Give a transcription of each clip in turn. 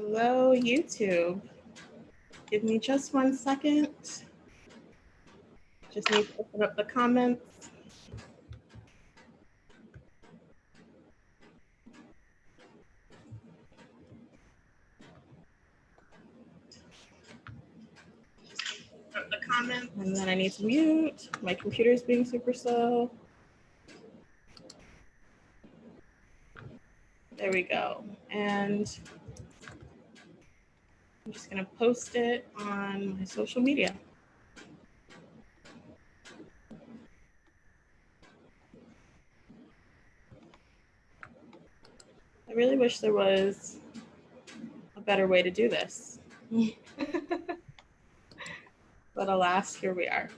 Hello, YouTube. Give me just 1 second. Just need to open up the comments. And then I need to mute. My computer's being super slow. There we go. And I'm just gonna post it on my social media. I really wish there was a better way to do this. But alas, here we are.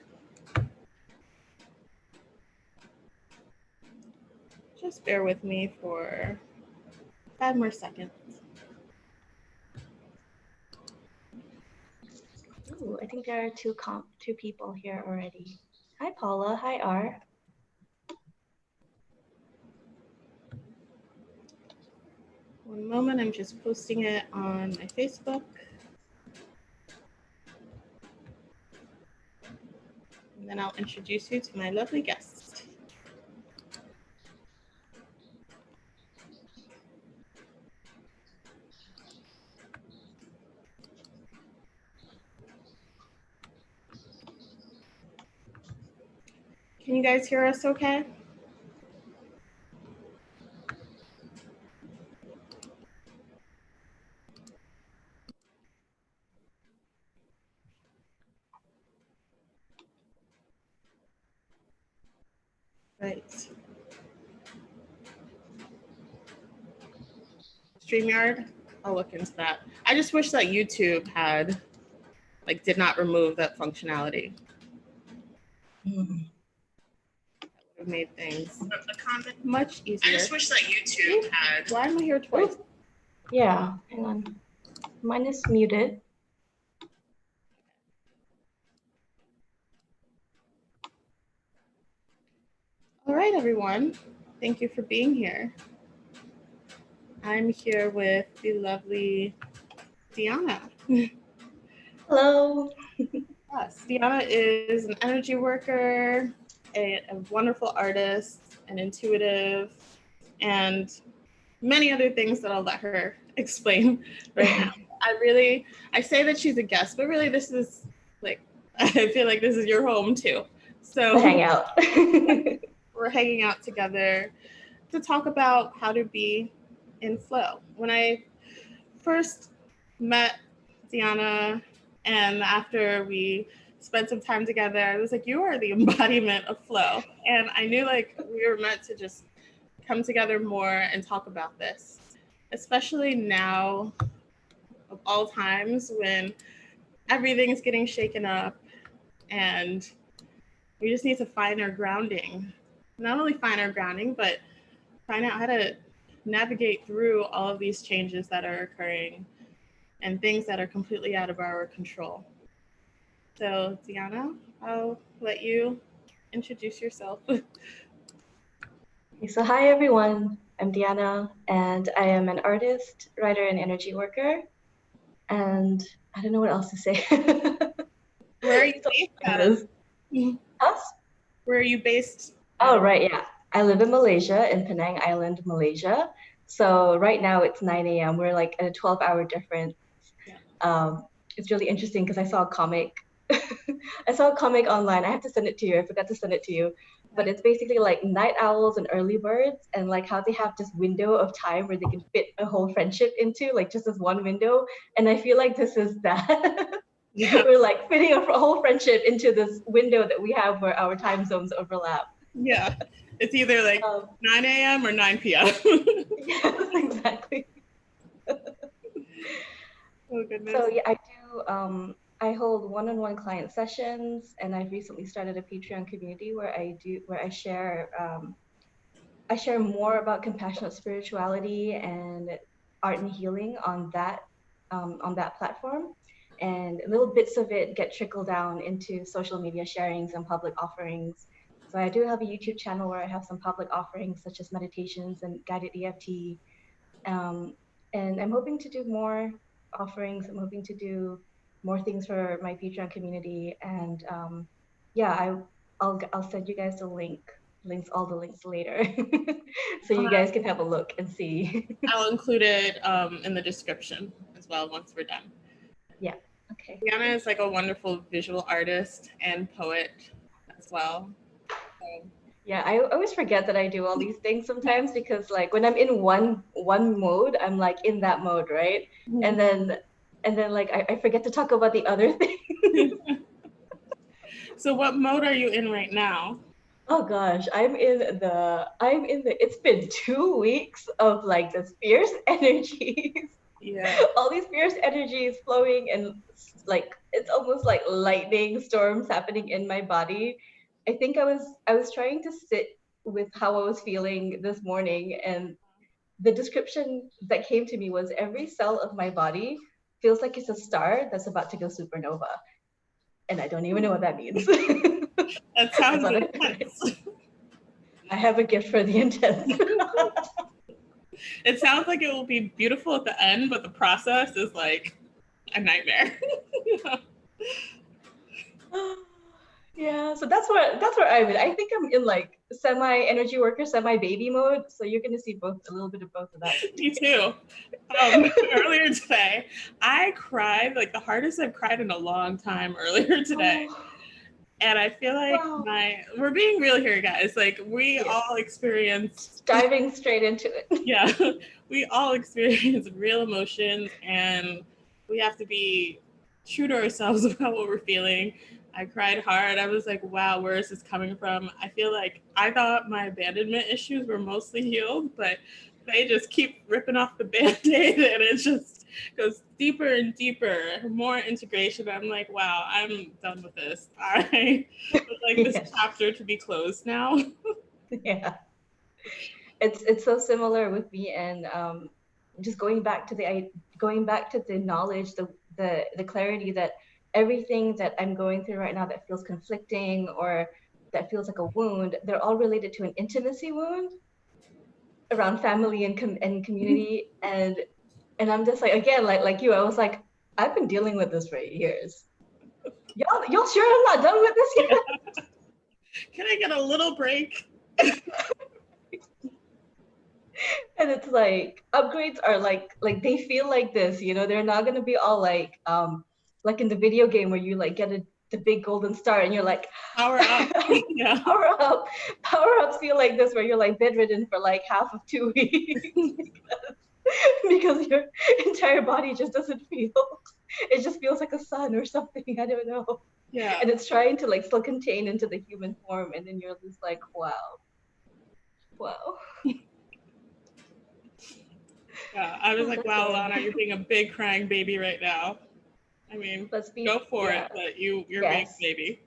Just bear with me for 5 more seconds. Ooh, I think there are two people here already. Hi, Paula. Hi, R. One moment, I'm just posting it on my Facebook. And then I'll introduce you to my lovely guest. Can you guys hear us okay? Right. StreamYard, I'll look into that. I just wish that YouTube had, did not remove that functionality. That would have made things much easier. I just wish that YouTube had. Why am I here twice? Ooh. Yeah, hang on. Mine is muted. All right, everyone. Thank you for being here. I'm here with the lovely Dhiyanah. Hello. Yes, Dhiyanah is an energy worker, a wonderful artist, an intuitive, and many other things that I'll let her explain right now. I say that she's a guest, but really this is I feel like this is your home too. So hang out. We're hanging out together to talk about how to be in flow. When I first met Dhiyanah, and after we spent some time together, I was like, you are the embodiment of flow. And I knew we were meant to just come together more and talk about this, especially now of all times when everything's getting shaken up and we just need to find our grounding. Not only find our grounding, but find out how to navigate through all of these changes that are occurring and things that are completely out of our control. So Dhiyanah, I'll let you introduce yourself. So hi, everyone. I'm Dhiyanah, and I am an artist, writer, and energy worker. And I don't know what else to say. Where are you based? Us? Where are you based? Oh, right, yeah. I live in Malaysia, in Penang Island, Malaysia. So right now it's 9 a.m. We're at a 12-hour difference. Yeah. It's really interesting because I saw a comic. I saw a comic online. I have to send it to you. I forgot to send it to you. But it's basically night owls and early birds, and how they have this window of time where they can fit a whole friendship into, just this one window. And I feel like this is that. Yeah. We're fitting a whole friendship into this window that we have where our time zones overlap. Yeah, it's either 9 a.m. or 9 p.m. Yes, exactly. Oh goodness. So yeah, I do. I hold one-on-one client sessions, and I've recently started a Patreon community where I share more about compassionate spirituality and art and healing on that platform, and little bits of it get trickled down into social media sharings and public offerings. So I do have a YouTube channel where I have some public offerings such as meditations and guided EFT, and I'm hoping to do more offerings. I'm hoping to do more things for my Patreon community, and I'll send you guys all the links later, so you guys can have a look and see. I'll include it in the description as well once we're done. Yeah. Okay. Dhiyanah is like a wonderful visual artist and poet as well. So. Yeah, I always forget that I do all these things sometimes, because like when I'm in one mode, I'm like in that mode, right? Mm-hmm. And then like I forget to talk about the other thing. So what mode are you in right now? Oh gosh, it's been 2 weeks of like this fierce energies. Yeah. All these fierce energies flowing, and like it's almost like lightning storms happening in my body. I think I was trying to sit with how I was feeling this morning, and the description that came to me was every cell of my body feels like it's a star that's about to go supernova. And I don't even know what that means. That sounds intense. I have a gift for the intense. It sounds like it will be beautiful at the end, but the process is like a nightmare. Yeah, so that's where I'm in. I think I'm in like semi energy worker, semi baby mode. So you're gonna see a little bit of both of that. Me too. Earlier today, I cried like the hardest I've cried in a long time earlier today. Oh. And I feel like we're being real here, guys. Like we all experience diving straight into it. Yeah, we all experience real emotions, and we have to be true to ourselves about what we're feeling. I cried hard. I was like, wow, where is this coming from? I feel like I thought my abandonment issues were mostly healed, but they just keep ripping off the Band-Aid, and it just goes deeper and deeper, more integration. I'm like, wow, I'm done with this. I would like this chapter to be closed now. Yeah. It's so similar with me, and just going back to the knowledge, the clarity that everything that I'm going through right now that feels conflicting or that feels like a wound, they're all related to an intimacy wound around family and community. And I'm just like, again, like you, I was like, I've been dealing with this for years. Y'all sure I'm not done with this yet? Can I get a little break? And it's like upgrades are like they feel like this, you know, they're not gonna be all like in the video game where you like get the big golden star and you're like power up. Yeah. Power ups feel like this, where you're like bedridden for like half of 2 weeks because your entire body just doesn't feel, it just feels like a sun or something, I don't know. Yeah. And it's trying to like still contain into the human form, and then you're just like, wow. Yeah, I was like, wow, Alanna, you're being a big crying baby right now. I mean, go for it, but you're being a baby.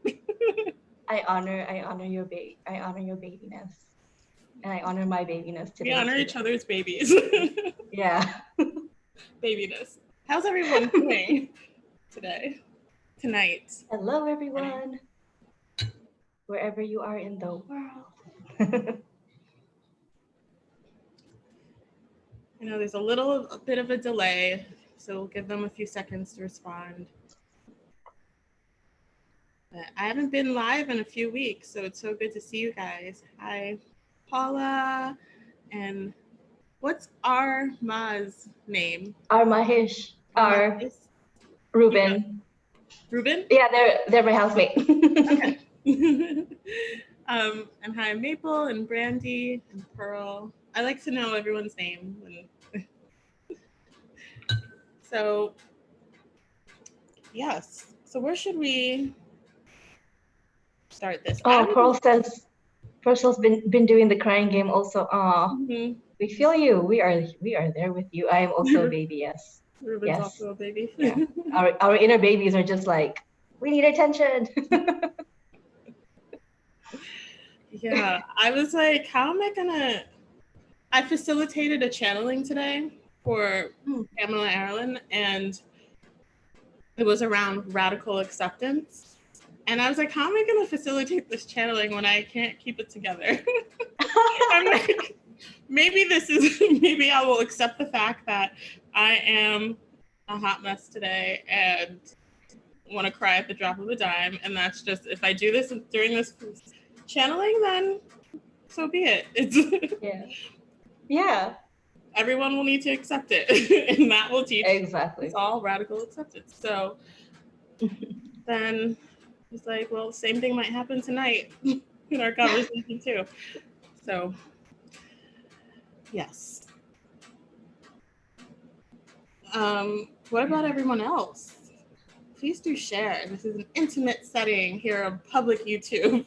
I honor your babiness, and I honor my babiness today. We honor each other's babies. Yeah. Babiness. How's everyone doing tonight? Hello, everyone. Wherever you are in the world. I know there's a bit of a delay, so we'll give them a few seconds to respond. But I haven't been live in a few weeks, so it's so good to see you guys. Hi, Paula. And what's Arma's name? Armahish. Ruben. Yeah. Ruben? Yeah, they're my housemate. Okay. And hi, Maple and Brandy and Pearl. I like to know everyone's name. So, yes. So where should we start this? Oh, Pearl's been doing the crying game also. We feel you. We are there with you. I am also a baby. Yes. Ruben's also a baby. Yeah. Our inner babies are just like, we need attention. Yeah, I was like, how am I facilitated a channeling today for Pamela Arlen, and it was around radical acceptance. And I was like, how am I going to facilitate this channeling when I can't keep it together? I'm like, maybe I will accept the fact that I am a hot mess today and want to cry at the drop of a dime. And that's just, if I do this during this channeling, then so be it. It's yeah. Everyone will need to accept it. And that will teach Exactly. us all radical acceptance. So then it's like, well, same thing might happen tonight in our conversation too. So yes. What about everyone else? Please do share. This is an intimate setting here on public YouTube.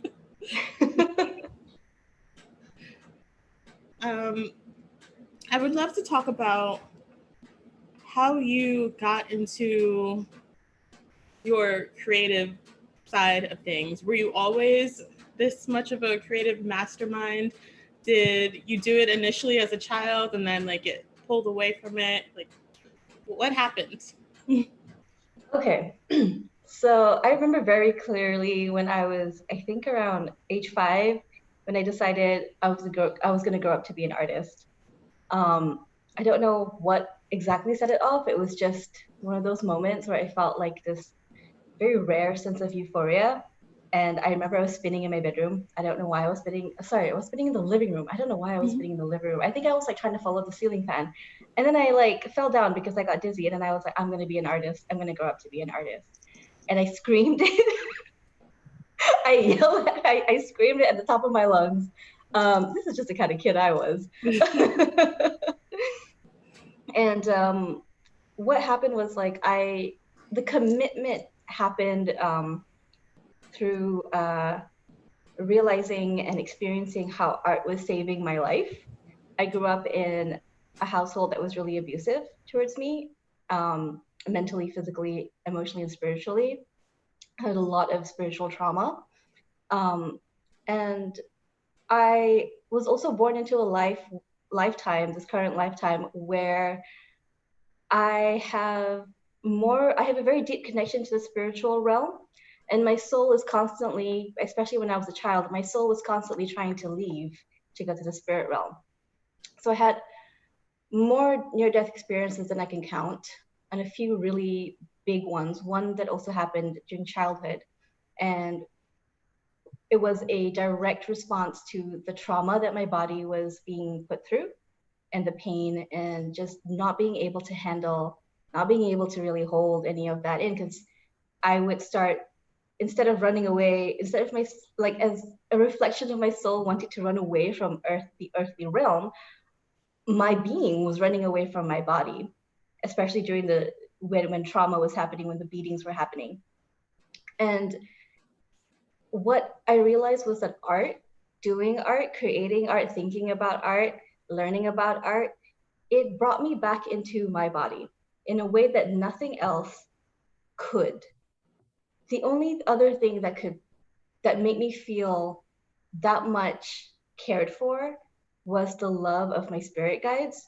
I would love to talk about how you got into your creative side of things. Were you always this much of a creative mastermind? Did you do it initially as a child and then like get pulled away from it? Like, what happened? Okay. So I remember very clearly when I was, I think around age 5, when I decided I was going to grow up to be an artist. I don't know what exactly set it off. It was just one of those moments where I felt like this very rare sense of euphoria. And I remember I was spinning in my bedroom. I don't know why I was spinning. Sorry, I was spinning in the living room. I don't know why I was spinning in the living room. I think I was like trying to follow the ceiling fan. And then I like fell down because I got dizzy. And then I was like, I'm going to be an artist. I'm going to grow up to be an artist. And I screamed it. I yelled, I screamed it at the top of my lungs. This is just the kind of kid I was. And what happened was like the commitment happened through realizing and experiencing how art was saving my life. I grew up in a household that was really abusive towards me, mentally, physically, emotionally, and spiritually. I had a lot of spiritual trauma. And I was also born into a lifetime, this current lifetime, where I have a very deep connection to the spiritual realm. And my soul is constantly, especially when I was a child, my soul was constantly trying to leave to go to the spirit realm. So I had more near-death experiences than I can count, and a few really big ones. One that also happened during childhood. And it was a direct response to the trauma that my body was being put through, and the pain, and just not being able to handle, not being able to really hold any of that in, because I would start, instead of running away, instead of like as a reflection of my soul wanting to run away from the earthly realm, my being was running away from my body, especially during when trauma was happening, when the beatings were happening. And what I realized was that doing art, creating art, thinking about art, learning about art, it brought me back into my body in a way that nothing else could. The only other thing that made me feel that much cared for was the love of my spirit guides.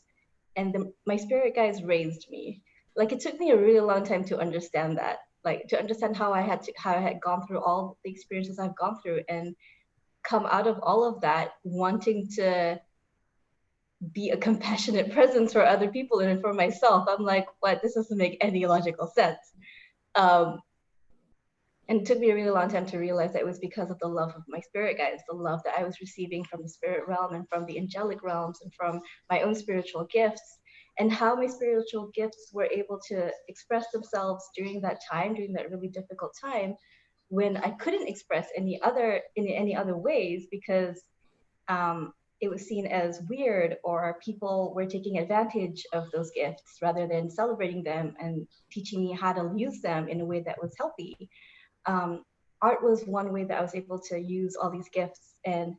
And my spirit guides raised me. Like, it took me a really long time to understand that, like to understand how I had gone through all the experiences I've gone through, and come out of all of that wanting to be a compassionate presence for other people and for myself. I'm like, what? This doesn't make any logical sense. And it took me a really long time to realize that it was because of the love of my spirit guides, the love that I was receiving from the spirit realm and from the angelic realms and from my own spiritual gifts, and how my spiritual gifts were able to express themselves during that time, during that really difficult time, when I couldn't express in any other ways, because it was seen as weird, or people were taking advantage of those gifts rather than celebrating them and teaching me how to use them in a way that was healthy. Art was one way that I was able to use all these gifts and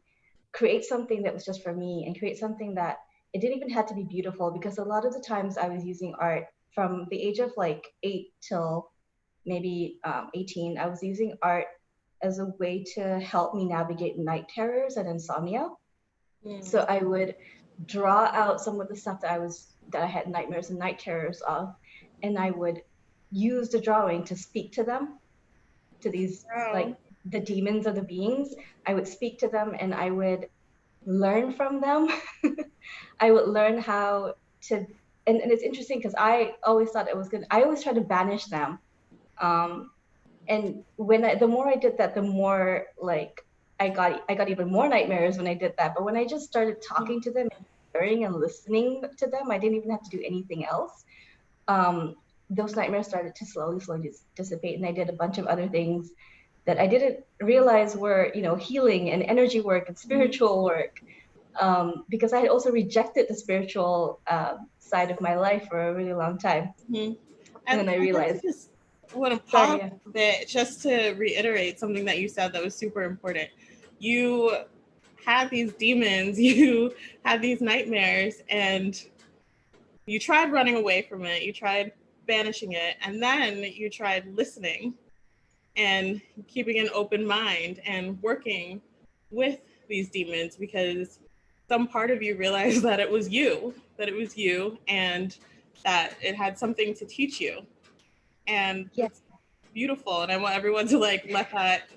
create something that was just for me, and create something that it didn't even have to be beautiful, because a lot of the times I was using art from the age of like 8 till maybe 18. I was using art as a way to help me navigate night terrors and insomnia. So I would draw out some of the stuff that I had nightmares and night terrors of, and I would use the drawing to speak to them, to these like the demons or the beings. I would speak to them, and I would learn from them. I would learn how to and it's interesting because I always thought it was good. I always tried to banish them. And the more I did that, the more like I got even more nightmares when I did that. But when I just started talking to them, hearing and listening to them, I didn't even have to do anything else. Those nightmares started to slowly dissipate, and I did a bunch of other things that I didn't realize were, healing and energy work and spiritual work, because I had also rejected the spiritual side of my life for a really long time. And then I realized. I want to pause a bit just to reiterate something that you said that was super important. You had these demons, you had these nightmares, and you tried running away from it, you tried banishing it, and then you tried listening and keeping an open mind and working with these demons, because some part of you realized that it was you, and that it had something to teach you. And it's beautiful, and I want everyone to like let that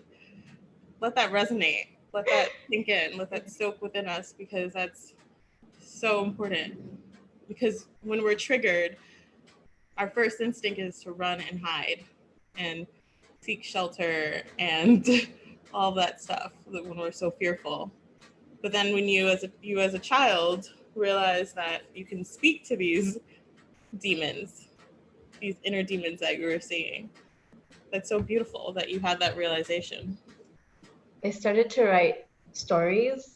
resonate, let that sink in, let that soak within us, because that's so important. Because when we're triggered, our first instinct is to run and hide and seek shelter and all that stuff when we're so fearful. But then when you as a child realize that you can speak to these demons, these inner demons that you were seeing, that's so beautiful that you had that realization. I started to write stories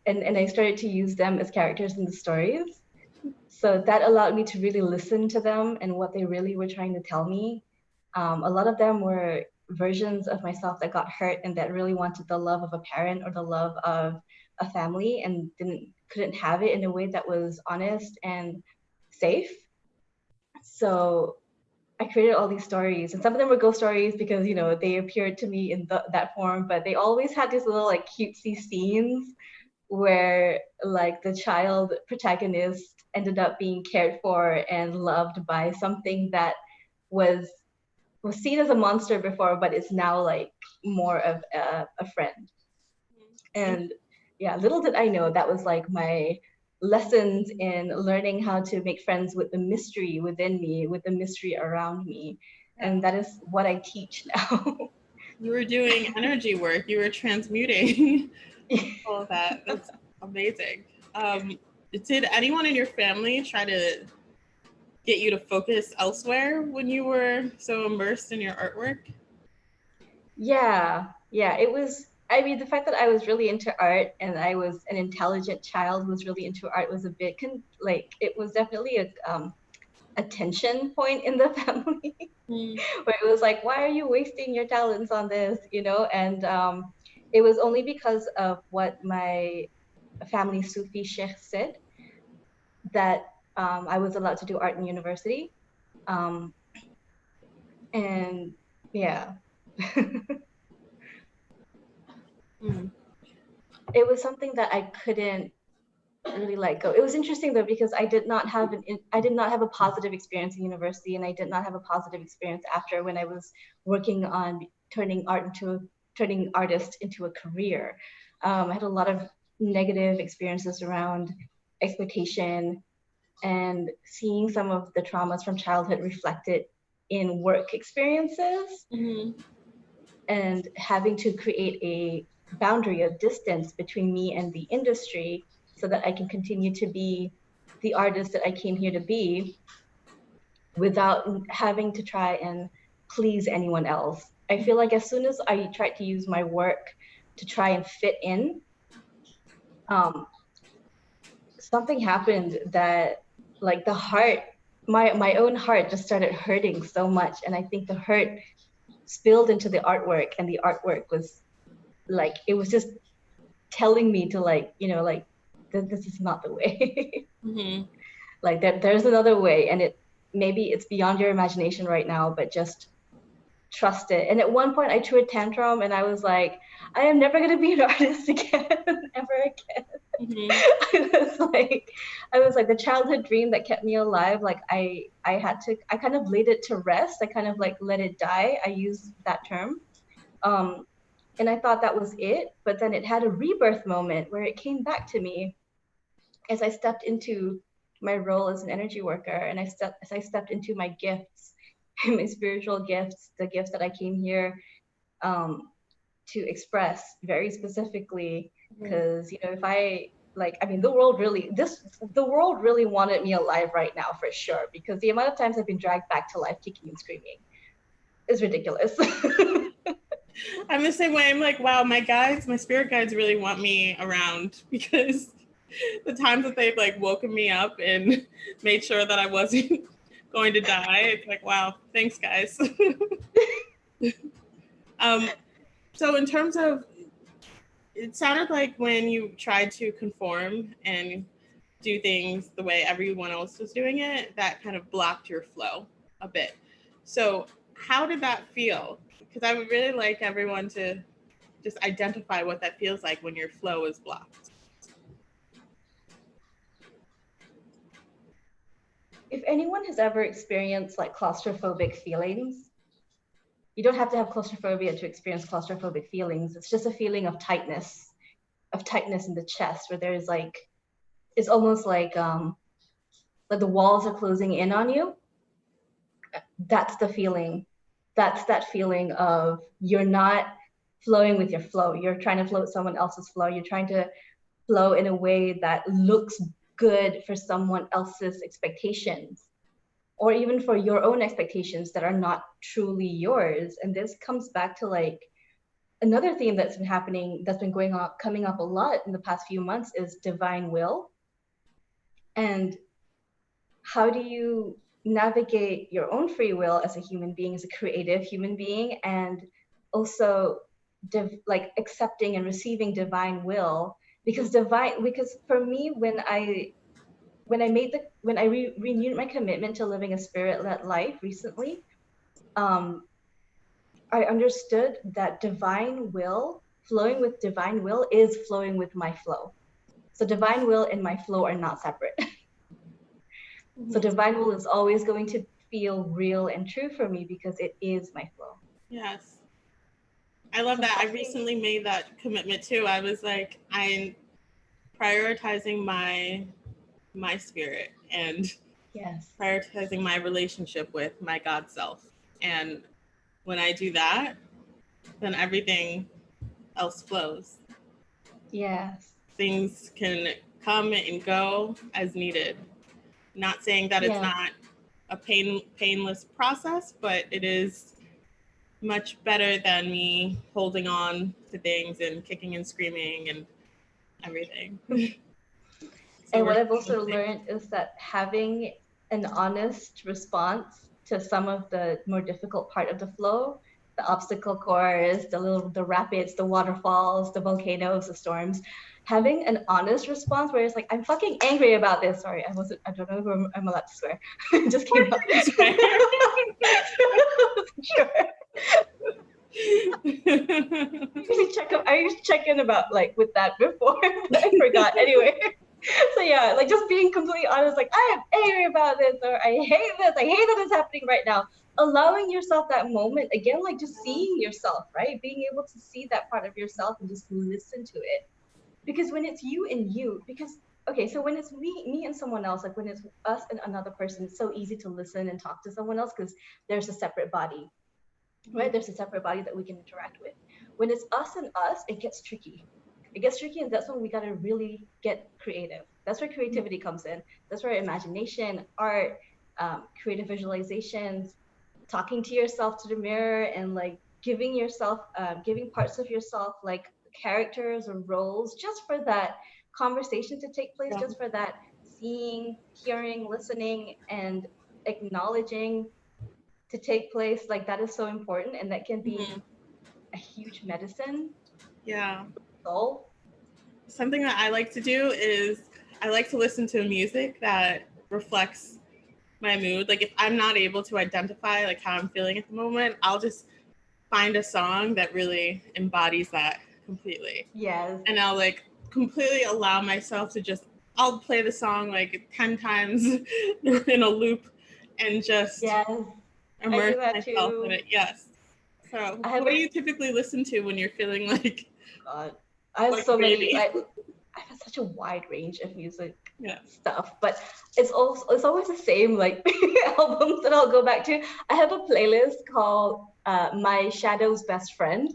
and I started to use them as characters in the stories. So that allowed me to really listen to them and what they really were trying to tell me. A lot of them were versions of myself that got hurt and that really wanted the love of a parent or the love of a family and couldn't have it in a way that was honest and safe. So I created all these stories, and some of them were ghost stories because they appeared to me in that form, but they always had these little like cutesy scenes where like the child protagonist ended up being cared for and loved by something that was seen as a monster before, but is now like more of a friend. And yeah, little did I know that was like my lessons in learning how to make friends with the mystery within me, with the mystery around me. And that is what I teach now. You were doing energy work, you were transmuting all of that. That's amazing. Did anyone in your family try to get you to focus elsewhere when you were so immersed in your artwork? Yeah, it was, I mean, the fact that I was really into art and I was an intelligent child who was really into art was a bit, it was definitely a tension point in the family where it was like, why are you wasting your talents on this, And it was only because of what my family Sufi sheikh said that I was allowed to do art in university. And yeah. It was something that I couldn't really let go. It was interesting though, because I did not have a positive experience in university, and I did not have a positive experience after when I was working on turning artists into a career. I had a lot of negative experiences around exploitation and seeing some of the traumas from childhood reflected in work experiences, and having to create a boundary of distance between me and the industry so that I can continue to be the artist that I came here to be without having to try and please anyone else. I feel like as soon as I tried to use my work to try and fit in, something happened that like the heart, my own heart just started hurting so much. And I think the hurt spilled into the artwork, and the artwork was like, it was just telling me to this is not the way. Like there's another way, and maybe it's beyond your imagination right now, but just trust it. And at one point I threw a tantrum and I was like, I am never going to be an artist again, ever again. I was like the childhood dream that kept me alive. Like I kind of laid it to rest. I kind of like let it die. I use that term. And I thought that was it, but then it had a rebirth moment where it came back to me as I stepped into my role as an energy worker, and as I stepped into my gifts, my spiritual gifts, the gifts that I came here to express very specifically, because if I the world really wanted me alive right now for sure, because the amount of times I've been dragged back to life kicking and screaming is ridiculous. I'm the same way. I'm like, wow, my spirit guides really want me around, because the times that they've like woken me up and made sure that I wasn't going to die, it's like, wow, thanks guys. So in terms of, it sounded like when you tried to conform and do things the way everyone else was doing it, that kind of blocked your flow a bit. So how did that feel? Because I would really like everyone to just identify what that feels like when your flow is blocked. If anyone has ever experienced like claustrophobic feelings, you don't have to have claustrophobia to experience claustrophobic feelings. It's just a feeling of tightness in the chest, where there's like, it's almost like the walls are closing in on you. That's the feeling. That's that feeling of you're not flowing with your flow. You're trying to flow with someone else's flow. You're trying to flow in a way that looks good for someone else's expectations, or even for your own expectations that are not truly yours. And this comes back to like another theme that's been happening, that's been coming up a lot in the past few months, is divine will. And how do you navigate your own free will as a human being, as a creative human being, and also accepting and receiving divine will? Because for me, when I renewed my commitment to living a spirit-led life recently, I understood that flowing with divine will is flowing with my flow. So divine will and my flow are not separate. So divine will is always going to feel real and true for me, because it is my flow. Yes. I love that. I recently made that commitment too. I was like, I'm prioritizing my spirit and prioritizing my relationship with my God self. And when I do that, then everything else flows. Yes. Things can come and go as needed. Not saying that it's not a painless process, but it is much better than me holding on to things and kicking and screaming and everything. And what I've also learned is that having an honest response to some of the more difficult part of the flow, the obstacle course, the rapids, the waterfalls, the volcanoes, the storms, having an honest response where it's like, I'm fucking angry about this. Sorry, I don't know if I'm allowed to swear. It just came up. Sure. I used to check in about like with that before, but I forgot anyway. So yeah, like just being completely honest, like I am angry about this, or I hate this, I hate that it's happening right now. Allowing yourself that moment, again, like just seeing yourself, right? Being able to see that part of yourself and just listen to it. Because when it's you and you, so when it's me and someone else, like when it's us and another person, it's so easy to listen and talk to someone else because there's a separate body, right? There's a separate body that we can interact with. When it's us and us, it gets tricky. And that's when we gotta really get creative. That's where creativity comes in. That's where imagination, art, creative visualizations, talking to yourself to the mirror, and like giving parts of yourself like characters or roles, just for that conversation to take place, just for that seeing, hearing, listening, and acknowledging to take place. Like that is so important, and that can be a huge medicine. Yeah. Soul. Something that I like to do is I like to listen to music that reflects my mood. Like if I'm not able to identify like how I'm feeling at the moment, I'll just find a song that really embodies that completely. Yes. And I'll like completely allow myself to I'll play the song like 10 times in a loop and just immerse myself in it. Yes. So what do you typically listen to when you're feeling like God, I have so many. I've had such a wide range of music Yeah. stuff, but it's always the same like albums that I'll go back to. I have a playlist called My Shadow's Best Friend.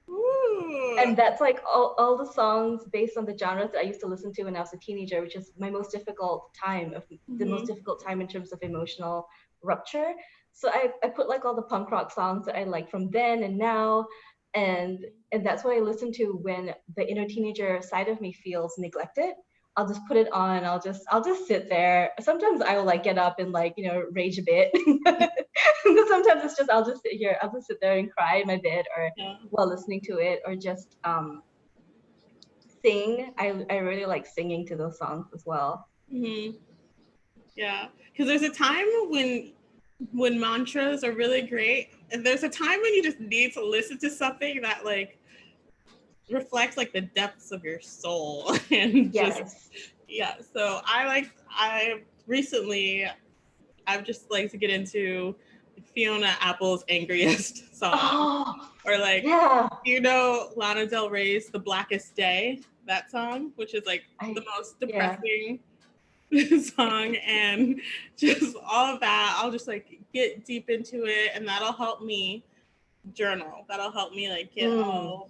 Ooh. And that's like all the songs based on the genres that I used to listen to when I was a teenager, which is my most difficult time the most difficult time in terms of emotional rupture. So I put like all the punk rock songs that I like from then and now, and that's what I listen to when the inner teenager side of me feels neglected. I'll just put it on. I'll just sit there. Sometimes I will like get up and like, you know, rage a bit. Sometimes it's just I'll just sit there and cry in my bed or while listening to it, or just sing. I really like singing to those songs as well. Mm-hmm. Yeah, because there's a time when mantras are really great, and there's a time when you just need to listen to something that like reflects like the depths of your soul. And so I've just like to get into Fiona Apple's Angriest song, or like you know Lana Del Rey's The Blackest Day, that song, which is like the most depressing song, and just all of that. I'll just like get deep into it, and that'll help me journal. That'll help me like get all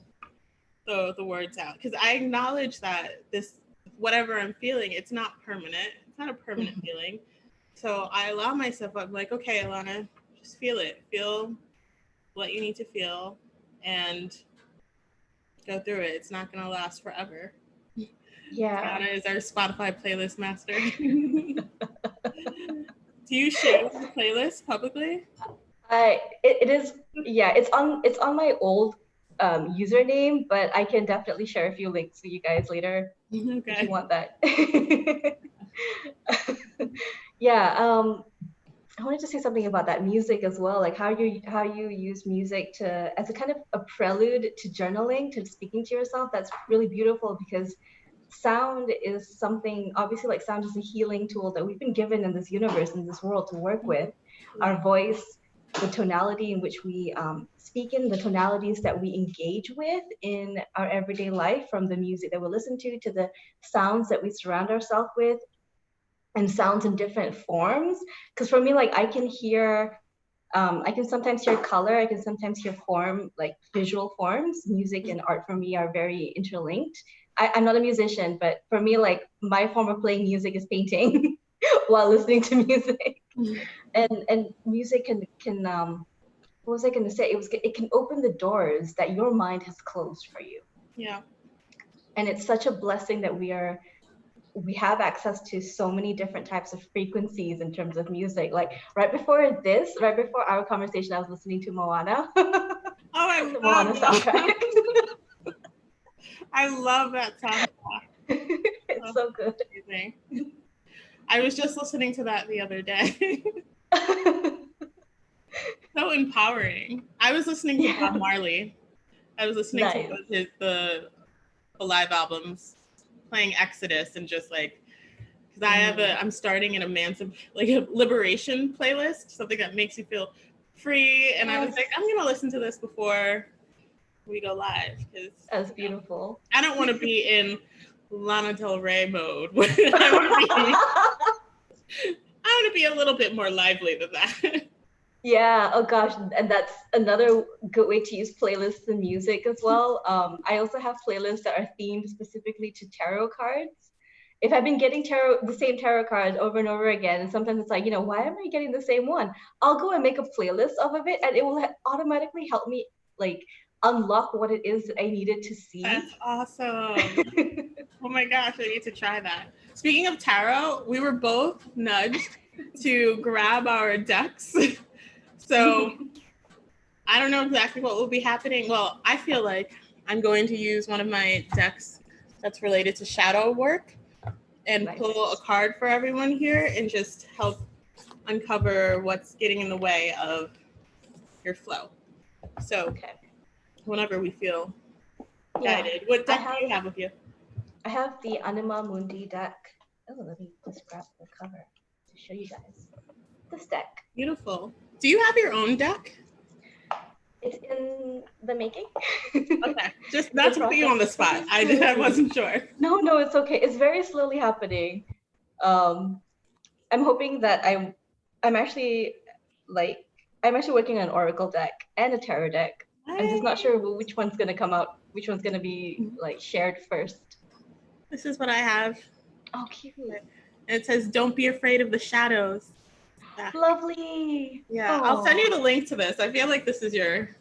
the words out, because I acknowledge that this whatever I'm feeling, it's not permanent. It's not a permanent feeling. So I allow myself, I'm like, okay, Alanna, just feel it. Feel what you need to feel and go through it. It's not going to last forever. Yeah. Dhiyanah is our Spotify playlist master. Do you share the playlist publicly? It's on my old username, but I can definitely share a few links with you guys later if you want that. I wanted to say something about that music as well, like how you use music as a kind of a prelude to journaling, to speaking to yourself. That's really beautiful, because sound is something, obviously, like sound is a healing tool that we've been given in this universe, in this world, to work with. Our voice, the tonality in which we speak in, the tonalities that we engage with in our everyday life, from the music that we listen to the sounds that we surround ourselves with, and sounds in different forms. Because for me, like I can sometimes hear color, I can sometimes hear form, like visual forms. Music and art for me are very interlinked. I'm not a musician, but for me, like my form of playing music is painting while listening to music. And music can what was I going to say? It can open the doors that your mind has closed for you. Yeah. And it's such a blessing that we have access to so many different types of frequencies in terms of music. Like right before our conversation, I was listening to Moana. I the Moana soundtrack. I love that soundtrack. It's so good. Amazing. I was just listening to that the other day. So empowering. I was listening to Bob Marley. I was listening to the live albums, playing Exodus, and just like, because I'm starting an a liberation playlist, something that makes you feel free. And I was like, I'm gonna listen to this before we go live, because that's beautiful. I don't want to be in Lana Del Rey mode. I want to be a little bit more lively than that. Yeah, oh gosh, and that's another good way to use playlists and music as well. I also have playlists that are themed specifically to tarot cards. If I've been getting the same tarot cards over and over again, and sometimes it's like, why am I getting the same one? I'll go and make a playlist of it, and it will automatically help me like unlock what it is that I needed to see. That's awesome. Oh my gosh, I need to try that. Speaking of tarot, we were both nudged to grab our decks. So I don't know exactly what will be happening. Well, I feel like I'm going to use one of my decks that's related to shadow work and pull a card for everyone here and just help uncover what's getting in the way of your flow. So whenever we feel guided. What deck do you have with you? I have the Anima Mundi deck. Oh, let me just grab the cover to show you guys this deck. Beautiful. Do you have your own deck? It's in the making. Okay, just not to put you on the spot. I wasn't sure. No, it's okay. It's very slowly happening. I'm hoping that I'm actually working on an oracle deck and a tarot deck. I'm just not sure which one's gonna come out, which one's gonna be like shared first. This is what I have. Oh, cute. It says, "Don't be afraid of the shadows." Back. Lovely. Yeah, Aww. I'll send you the link to this. I feel like this is your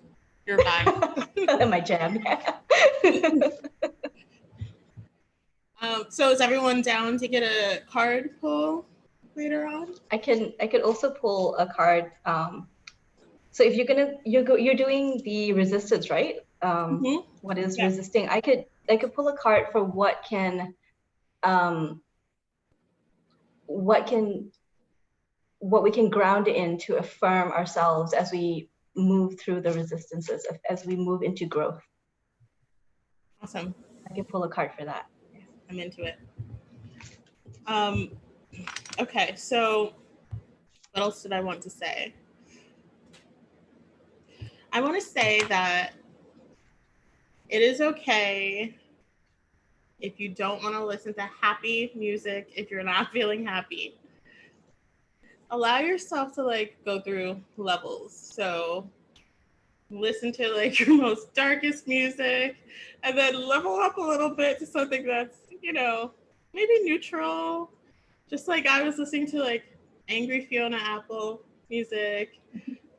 vibe. My jam. So is everyone down to get a card pull later on? I could also pull a card. So if you're doing the resistance, right? What is resisting? I could pull a card for what we can ground in to affirm ourselves as we move through the resistances, as we move into growth. Awesome. I can pull a card for that. I'm into it. Okay, so what else did I want to say? I want to say that it is okay if you don't want to listen to happy music, if you're not feeling happy. Allow yourself to like go through levels. So listen to like your most darkest music and then level up a little bit to something that's, you know, maybe neutral. Just like I was listening to like Angry Fiona Apple music,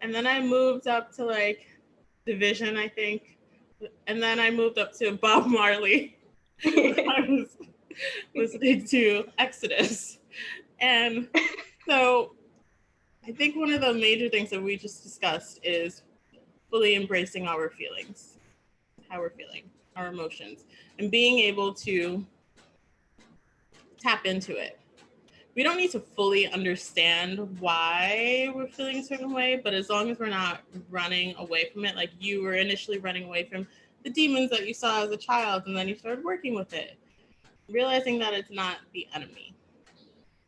and then I moved up to like Division, I think, and then I moved up to Bob Marley. I was listening to Exodus. And so I think one of the major things that we just discussed is fully embracing our feelings, how we're feeling, our emotions, and being able to tap into it. We don't need to fully understand why we're feeling a certain way, but as long as we're not running away from it, like you were initially running away from the demons that you saw as a child, and then you started working with it, realizing that it's not the enemy,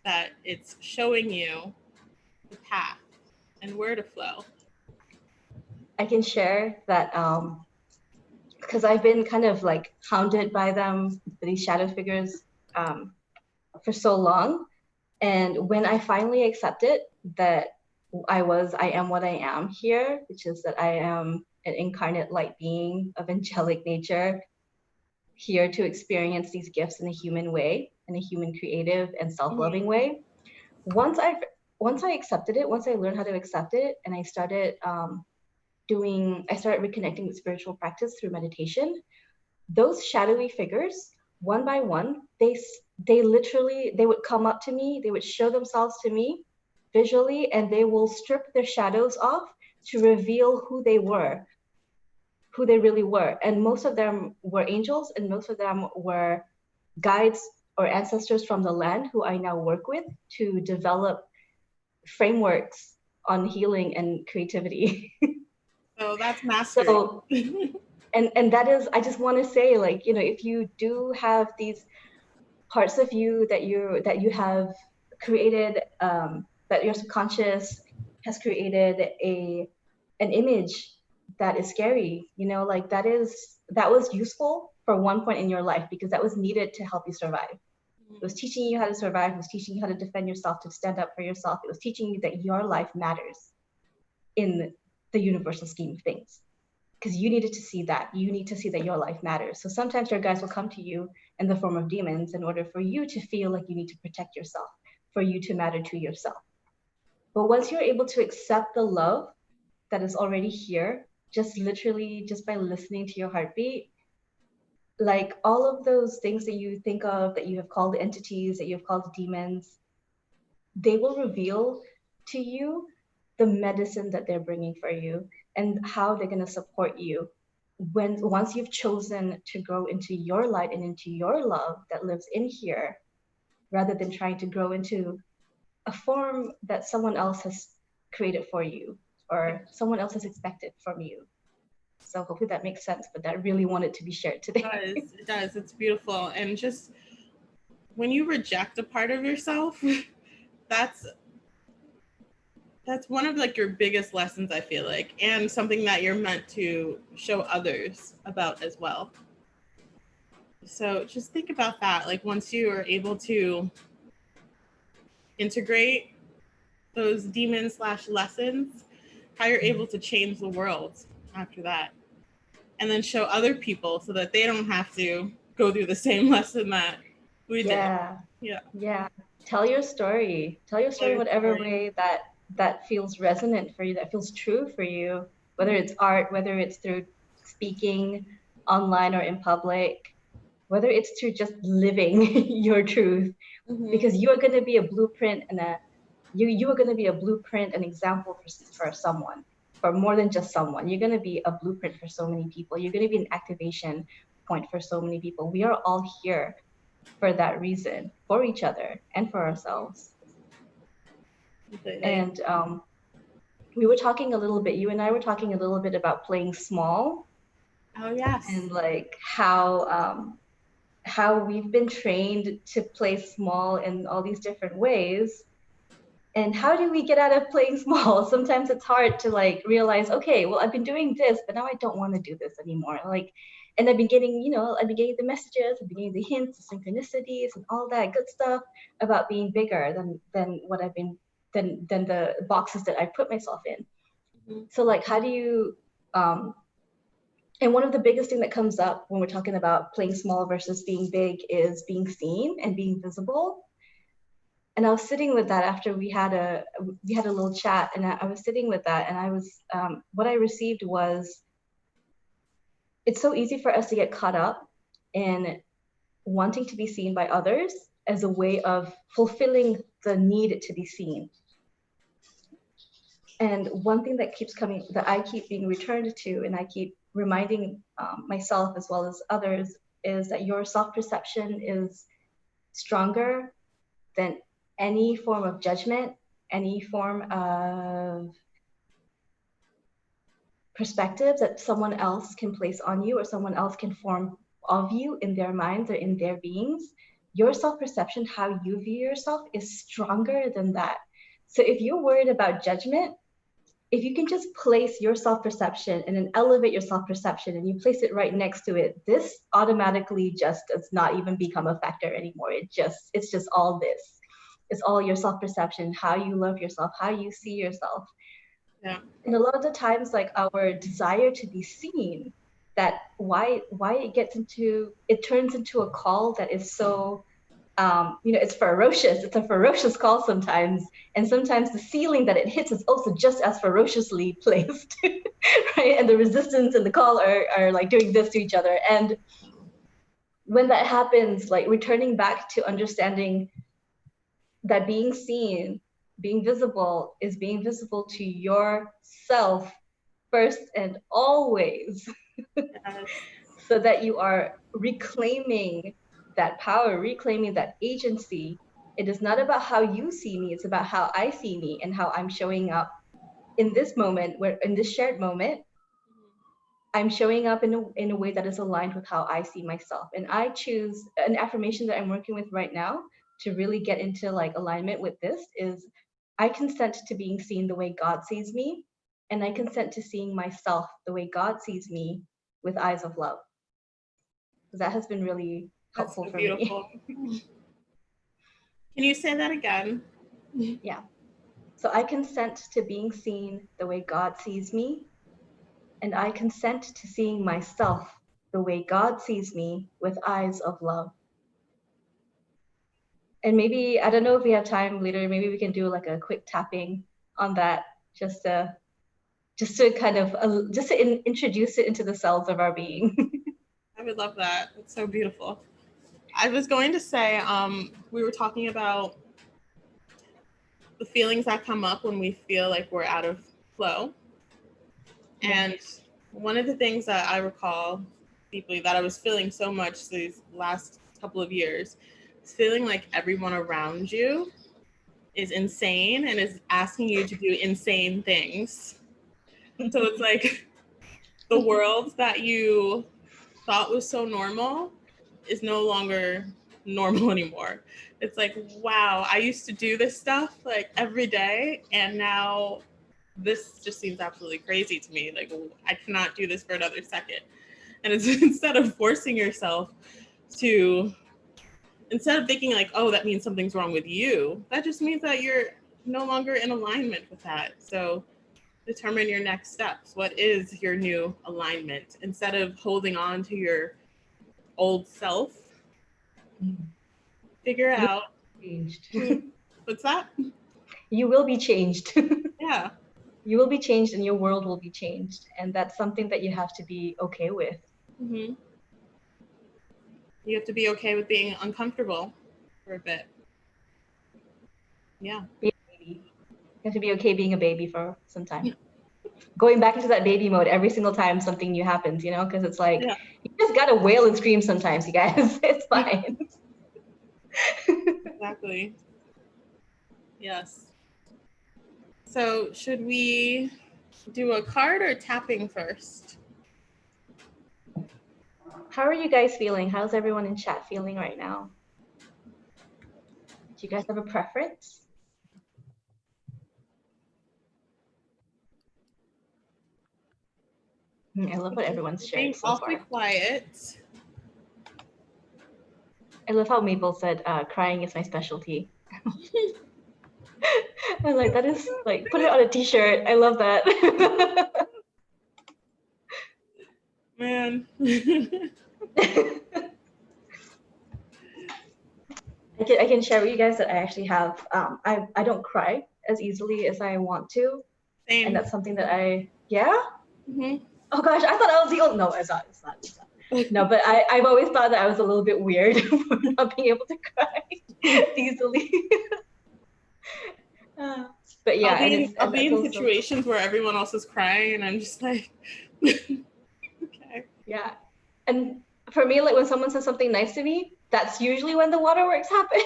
that it's showing you the path and where to flow. I can share that because I've been kind of like hounded by them, these shadow figures, for so long. And when I finally accepted that I am what I am here, which is that I am an incarnate light being of angelic nature, here to experience these gifts in a human way, in a human creative and self-loving way. Once I accepted it, once I learned how to accept it, and I started reconnecting with spiritual practice through meditation, those shadowy figures, one by one, they would come up to me, they would show themselves to me visually, and they will strip their shadows off to reveal who they really were. And most of them were angels, and most of them were guides or ancestors from the land who I now work with to develop frameworks on healing and creativity. So that's mastery. So, and that is, I just want to say, like, you know, if you do have these parts of you that you have created, that your subconscious has created an image that is scary, you know, like that was useful for one point in your life because that was needed to help you survive. It was teaching you how to survive. It was teaching you how to defend yourself, to stand up for yourself. It was teaching you that your life matters in the universal scheme of things. Because you needed to see that. You need to see that your life matters. So sometimes your guides will come to you in the form of demons in order for you to feel like you need to protect yourself, for you to matter to yourself. But once you're able to accept the love that is already here, just by listening to your heartbeat, like all of those things that you think of, that you have called entities, that you have called demons, they will reveal to you the medicine that they're bringing for you and how they're going to support you once you've chosen to grow into your light and into your love that lives in here, rather than trying to grow into a form that someone else has created for you or someone else has expected from you. So hopefully that makes sense, but that really wanted to be shared today. It does. It's beautiful. And just when you reject a part of yourself, that's That's one of like your biggest lessons, I feel like, and something that you're meant to show others about as well. So just think about that. Like once you are able to integrate those demons / lessons, how you're able to change the world after that. And then show other people so that they don't have to go through the same lesson that we did. Yeah. Tell your story in whatever way that feels resonant for you, that feels true for you, whether it's art, whether it's through speaking online or in public, whether it's through just living your truth, because you are going to be a blueprint and you are going to be a blueprint, an example for someone, for more than just someone. You're going to be a blueprint for so many people. You're going to be an activation point for so many people. We are all here for that reason, for each other and for ourselves. And we were talking a little bit, you and I were talking a little bit about playing small. Oh, yes. And like how we've been trained to play small in all these different ways. And how do we get out of playing small? Sometimes it's hard to like realize, okay, well, I've been doing this, but now I don't want to do this anymore. Like, and I've been getting the messages, I've been getting the hints, the synchronicities, and all that good stuff about being bigger than what I've been, than the boxes that I put myself in. So like, how do you, and one of the biggest thing that comes up when we're talking about playing small versus being big is being seen and being visible. And I was sitting with that after we had a little chat, and I was sitting with that, and I was what I received was, it's so easy for us to get caught up in wanting to be seen by others as a way of fulfilling the need to be seen. And one thing that keeps coming, that I keep being returned to, and I keep reminding myself as well as others, is that your self-perception is stronger than any form of judgment, any form of perspective that someone else can place on you or someone else can form of you in their minds or in their beings. Your self-perception, how you view yourself, is stronger than that. So if you're worried about judgment, if you can just place your self-perception and then elevate your self-perception and you place it right next to it, this automatically just does not even become a factor anymore. It's just all this. It's all your self-perception, how you love yourself, how you see yourself. Yeah. And a lot of the times, like our desire to be seen, that why it turns into a call that is so, it's ferocious. It's a ferocious call sometimes. And sometimes the ceiling that it hits is also just as ferociously placed, right? And the resistance and the call are like doing this to each other. And when that happens, like returning back to understanding that being seen, being visible, is being visible to yourself first and always. Yes. So that you are reclaiming that power, reclaiming that agency. It is not about how you see me, it's about how I see me and how I'm showing up in this moment, where in this shared moment, I'm showing up in a way that is aligned with how I see myself. And I choose an affirmation that I'm working with right now to really get into like alignment with this is, I consent to being seen the way God sees me, and I consent to seeing myself the way God sees me with eyes of love. That has been really helpful for me. Can you say that again? Yeah. So I consent to being seen the way God sees me, and I consent to seeing myself the way God sees me with eyes of love. And maybe, I don't know if we have time later, maybe we can do like a quick tapping on that, just to kind of, introduce it into the cells of our being. I would love that. It's so beautiful. I was going to say, we were talking about the feelings that come up when we feel like we're out of flow. And one of the things that I recall deeply that I was feeling so much these last couple of years is feeling like everyone around you is insane and is asking you to do insane things. So it's like the world that you thought was so normal is no longer normal anymore. It's like, wow, I used to do this stuff like every day, and now this just seems absolutely crazy to me. Like, I cannot do this for another second. And it's instead of forcing yourself to, instead of thinking like, oh, that means something's wrong with you, that just means that you're no longer in alignment with that. So determine your next steps. What is your new alignment? Instead of holding on to your old self, figure out. Changed. What's that? You will be changed. Yeah. You will be changed and your world will be changed. And that's something that you have to be okay with. Mm-hmm. You have to be okay with being uncomfortable for a bit. Yeah. Be a baby. You have to be okay being a baby for some time. Going back into that baby mode every single time something new happens, you know, because it's like, you just gotta wail and scream sometimes, you guys. It's fine. Exactly. Yes. So should we do a card or tapping first? How are you guys feeling? How's everyone in chat feeling right now? Do you guys have a preference? I love what everyone's shared Being so awfully far. quiet. I love how Mabel said, crying is my specialty. I was like, that is like, put it on a t-shirt. I love that. Man. I can share with you guys that I actually have, I don't cry as easily as I want to. Same. And that's something that yeah? Mm-hmm. Oh gosh, I thought I was the only, no, it's not. No, but I've always thought that I was a little bit weird for not being able to cry easily. But yeah, I'll be in situations where everyone else is crying and I'm just like, okay. Yeah. And for me, like when someone says something nice to me, that's usually when the waterworks happen.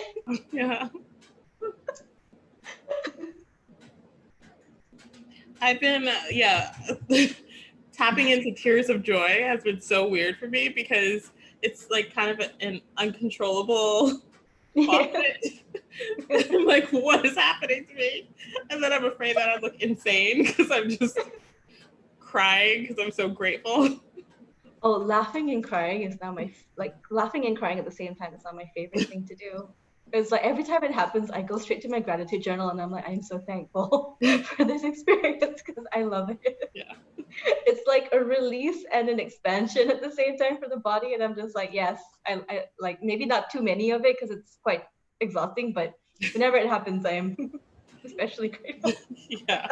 Yeah. I've been, tapping into tears of joy has been so weird for me because it's like kind of an uncontrollable faucet. I'm like, what is happening to me? And then I'm afraid that I look insane because I'm just crying because I'm so grateful. Oh, laughing and crying is now laughing and crying at the same time is now my favorite thing to do. It's like every time it happens, I go straight to my gratitude journal and I'm like, I'm so thankful for this experience because I love it. Yeah. It's like a release and an expansion at the same time for the body. And I'm just like, yes, I like maybe not too many of it because it's quite exhausting, but whenever it happens, I'm especially grateful. Yeah.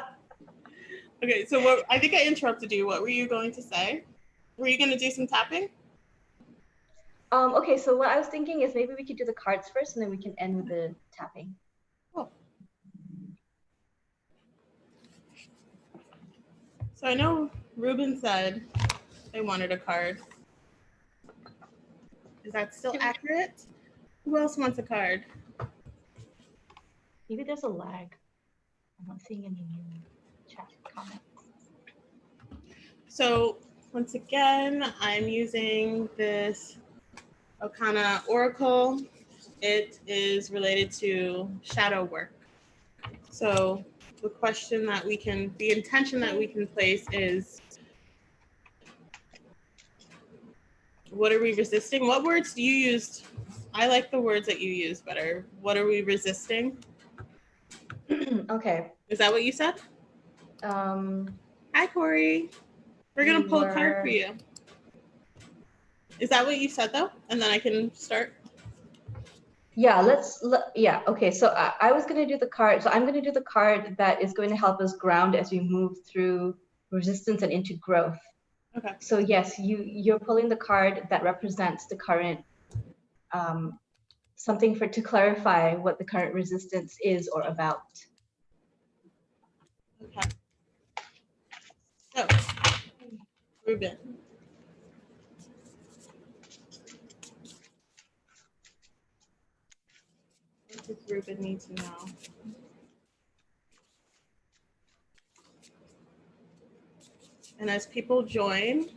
Okay, so I think I interrupted you. What were you going to say? Were you going to do some tapping? Okay, so what I was thinking is maybe we could do the cards first and then we can end with the tapping. Oh. So I know Ruben said they wanted a card. Is that still accurate? Who else wants a card? Maybe there's a lag. I'm not seeing any new chat comments. So once again, I'm using this Arcana Oracle. It is related to shadow work. So the intention that we can place is, what are we resisting? What words do you use? I like the words that you use better. What are we resisting? Okay. Is that what you said? Hi, Corey. We're going to pull a card for you. Is that what you said, though? And then I can start? Yeah, yeah, okay. So I was going to do the card. So I'm going to do the card that is going to help us ground as we move through resistance and into growth. Okay. So yes, you're pulling the card that represents the current, something to clarify what the current resistance is or about. Okay. So, Ruben. What does Ruben need to know? And as people join,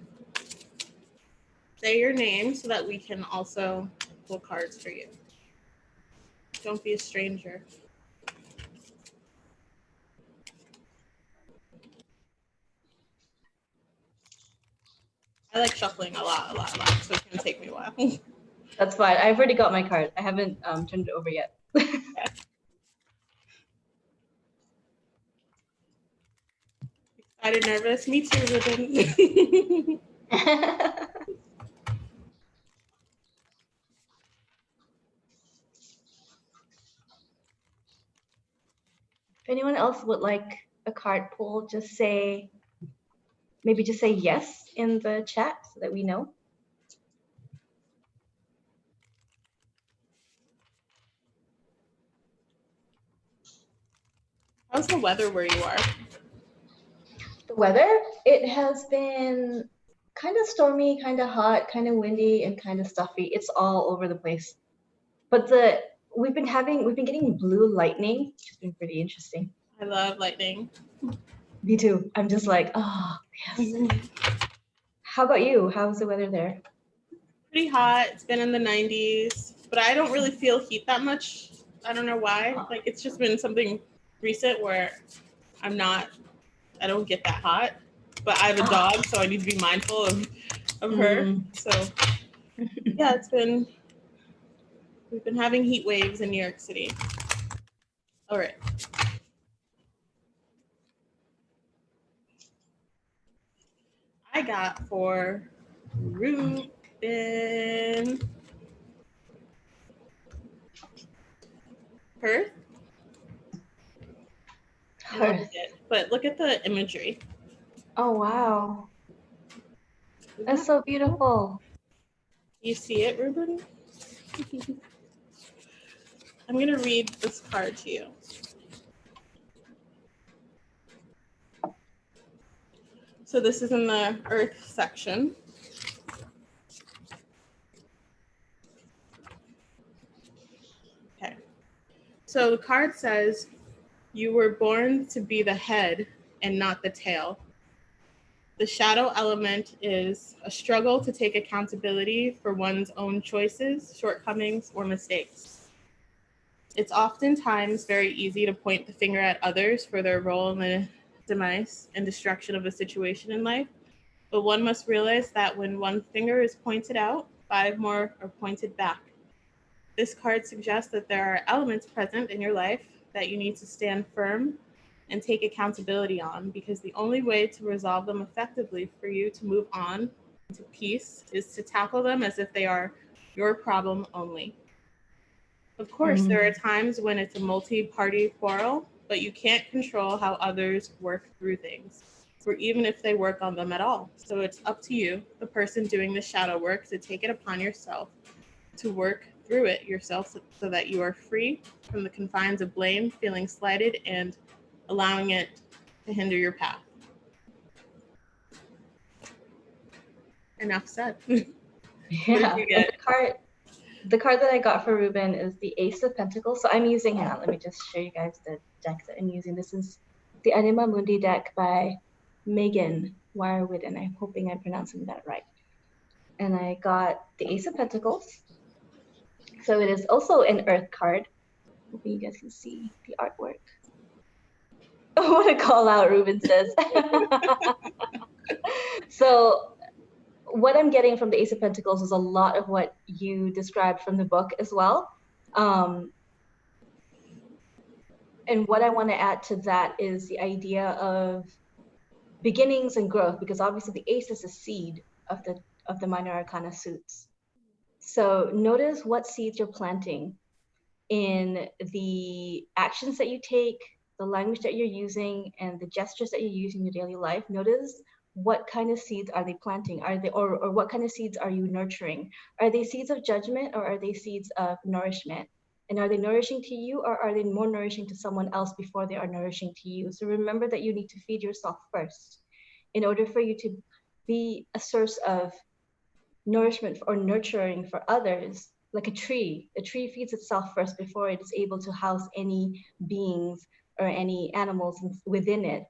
say your name so that we can also pull cards for you. Don't be a stranger. I like shuffling a lot, so it's gonna take me a while. That's fine. I've already got my card. I haven't turned it over yet. Excited, nervous. Me too, Ruben. If anyone else would like a card pull, maybe just say yes in the chat so that we know. How's the weather where you are? The weather, it has been kind of stormy, kind of hot, kind of windy, and kind of stuffy. It's all over the place. But we've been getting blue lightning, which has been pretty interesting. I love lightning. Me too. I'm just like, oh, yes. How about you? How's the weather there? Pretty hot. It's been in the 90s, but I don't really feel heat that much. I don't know why. Like, it's just been something recent where I don't get that hot. But I have a dog, so I need to be mindful of her. So yeah, we've been having heat waves in New York City. All right. I got for Ruben. Perth. Perth. But look at the imagery. Oh, wow. That's so beautiful. You see it, Ruben? I'm going to read this card to you. So this is in the Earth section. Okay. So the card says, you were born to be the head and not the tail. The shadow element is a struggle to take accountability for one's own choices, shortcomings, or mistakes. It's oftentimes very easy to point the finger at others for their role in the demise and destruction of a situation in life, but one must realize that when one finger is pointed out, 5 more are pointed back. This card suggests that there are elements present in your life that you need to stand firm and take accountability on, because the only way to resolve them effectively for you to move on to peace is to tackle them as if they are your problem only. Of course, there are times when it's a multi-party quarrel, but you can't control how others work through things, or even if they work on them at all. So it's up to you, the person doing the shadow work, to take it upon yourself to work through it yourself so that you are free from the confines of blame, feeling slighted, and allowing it to hinder your path. Enough said. Yeah. The card that I got for Ruben is the Ace of Pentacles. So I'm using, hang on, let me just show you guys the deck that I'm using. This is the Anima Mundi deck by Megan Wirewitten. I'm hoping I'm pronouncing that right. And I got the Ace of Pentacles. So it is also an Earth card. Hoping you guys can see the artwork. I want to call out, Ruben says. So what I'm getting from the Ace of Pentacles is a lot of what you described from the book as well. And what I want to add to that is the idea of beginnings and growth, because obviously the Ace is a seed of the minor arcana suits. So notice what seeds you're planting in the actions that you take, the language that you're using, and the gestures that you use in your daily life. Notice what kind of seeds are they planting? Are they, or what kind of seeds are you nurturing? Are they seeds of judgment, or are they seeds of nourishment? And are they nourishing to you, or are they more nourishing to someone else before they are nourishing to you? So remember that you need to feed yourself first in order for you to be a source of nourishment or nurturing for others. Like a tree feeds itself first before it is able to house any beings or any animals within it.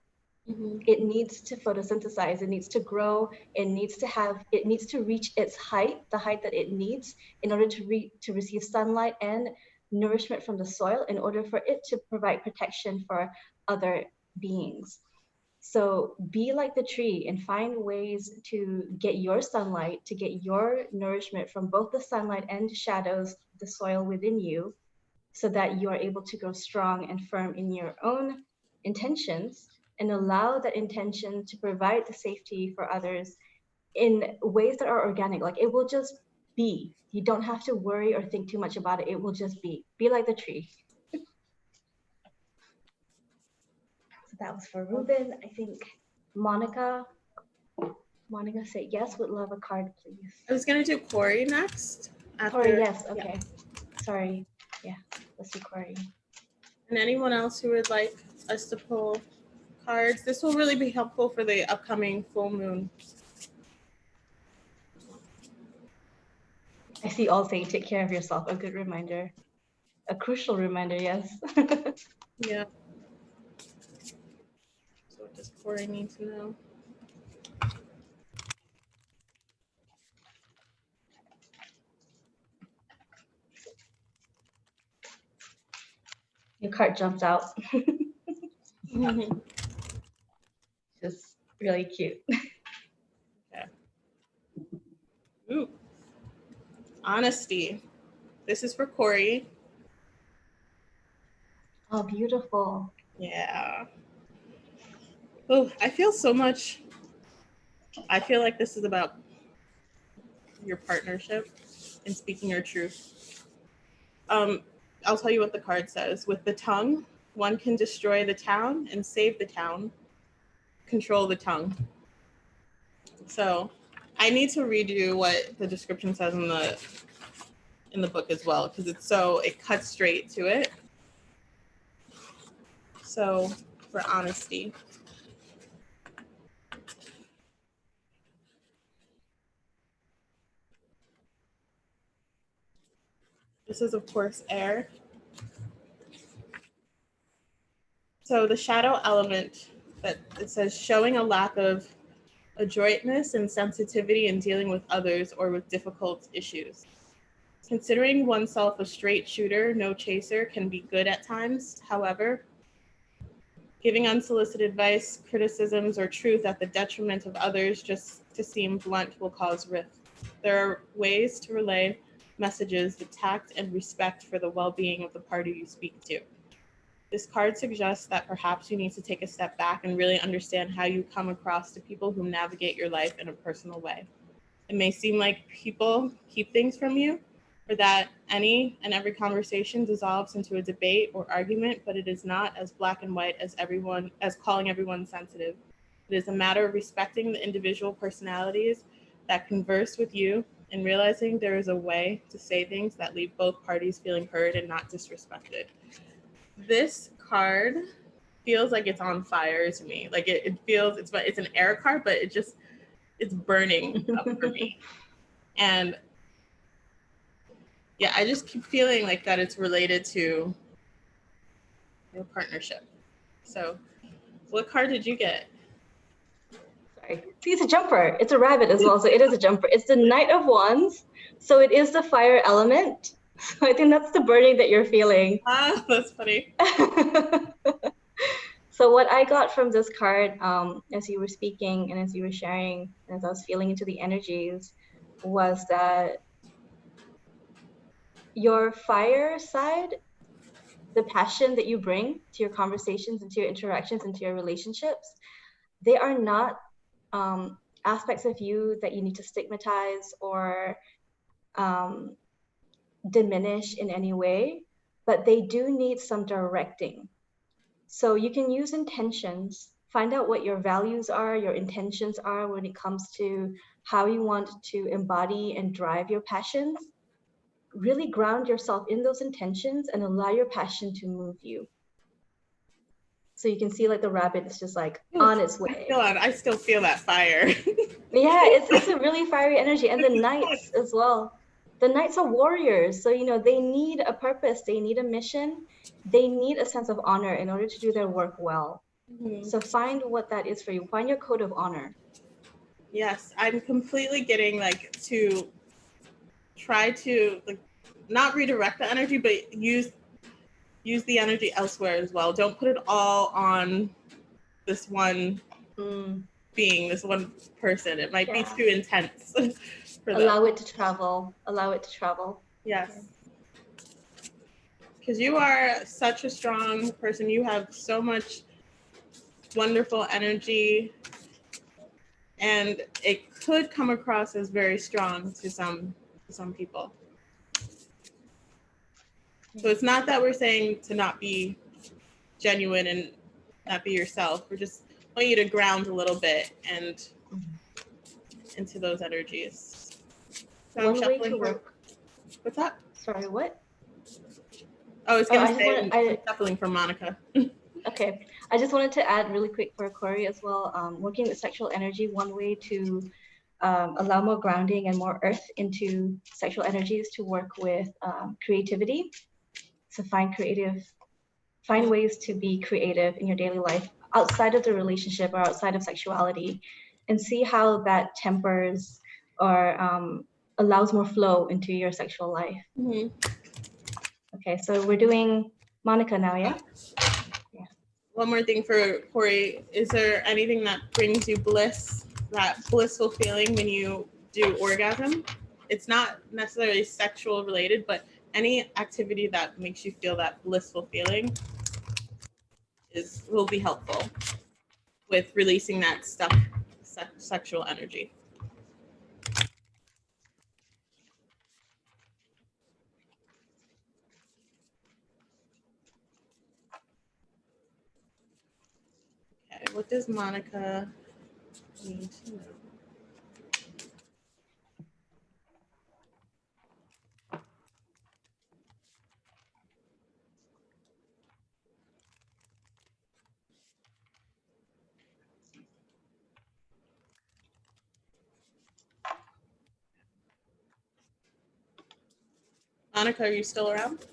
It needs to photosynthesize, it needs to grow, it needs to reach its height, the height that it needs in order to receive sunlight and nourishment from the soil in order for it to provide protection for other beings. So be like the tree and find ways to get your sunlight, to get your nourishment from both the sunlight and shadows, the soil within you, so that you are able to grow strong and firm in your own intentions and allow that intention to provide the safety for others in ways that are organic. Like it will just be. You don't have to worry or think too much about it. It will just be. Be like the tree. So that was for Ruben. I think Monica said yes, would love a card, please. I was gonna do Corey next. Corey, yes, okay. Sorry. Yeah, let's do Corey. And anyone else who would like us to pull cards, this will really be helpful for the upcoming full moon. I see all saying take care of yourself. A good reminder. A crucial reminder, yes. Yeah. So what does Corey need to know? Your card jumped out. Just really cute. Okay. Ooh. Honesty. This is for Corey. Oh, beautiful. Yeah. Oh, I feel so much. I feel like this is about your partnership and speaking your truth. I'll tell you what the card says. With the tongue, one can destroy the town and save the town. Control the tongue. So I need to read you what the description says in the book as well, because it cuts straight to it. So for honesty. This is, of course, air. So the shadow element, that it says showing a lack of adroitness and sensitivity in dealing with others or with difficult issues. Considering oneself a straight shooter, no chaser, can be good at times. However, giving unsolicited advice, criticisms, or truth at the detriment of others just to seem blunt will cause rift. There are ways to relay messages with tact and respect for the well-being of the party you speak to. This card suggests that perhaps you need to take a step back and really understand how you come across to people who navigate your life in a personal way. It may seem like people keep things from you, or that any and every conversation dissolves into a debate or argument, but it is not as black and white as calling everyone sensitive. It is a matter of respecting the individual personalities that converse with you and realizing there is a way to say things that leave both parties feeling heard and not disrespected. This card feels like it's on fire to me. Like it feels, it's an air card, but it's burning up for me. And yeah, I just keep feeling like that it's related to your partnership. So what card did you get? Sorry. See, it's a jumper. It's a rabbit as well, so it is a jumper. It's the Knight of Wands, so it is the fire element. So I think that's the burning that you're feeling. Ah, that's funny. So what I got from this card, as you were speaking and as you were sharing, and as I was feeling into the energies, was that your fire side, the passion that you bring to your conversations and to your interactions and to your relationships, they are not aspects of you that you need to stigmatize or diminish in any way, but they do need some directing. So you can use intentions, find out what your values are, your intentions are when it comes to how you want to embody and drive your passions. Really ground yourself in those intentions and allow your passion to move you. So you can see like the rabbit is just like on its way. I still feel that fire. Yeah, it's a really fiery energy. And the knights as well. The knights are warriors. So, they need a purpose. They need a mission. They need a sense of honor in order to do their work well. So find what that is for you. Find your code of honor. Yes, I'm completely getting like to try to like not redirect the energy, but use the energy elsewhere as well. Don't put it all on this one being, this one person. It might be too intense for them. Allow it to travel. Allow it to travel. Yes. Because you are such a strong person. You have so much wonderful energy, and it could come across as very strong to some people. So it's not that we're saying to not be genuine and not be yourself. We're just want you to ground a little bit and into those energies. So One way to work. What's that? Sorry, what? I was going to say I'm shuffling for Monica. Okay, I just wanted to add really quick for Corey as well. Working with sexual energy, one way to allow more grounding and more earth into sexual energies to work with creativity. So find ways to be creative in your daily life outside of the relationship or outside of sexuality, and see how that tempers or allows more flow into your sexual life. Okay, so we're doing Monica now, yeah? One more thing for Corey. Is there anything that brings you bliss, that blissful feeling when you do orgasm? It's not necessarily sexual related, but any activity that makes you feel that blissful feeling will be helpful with releasing that stuck sexual energy. Okay, what does Monica need to know? Monica, are you still around?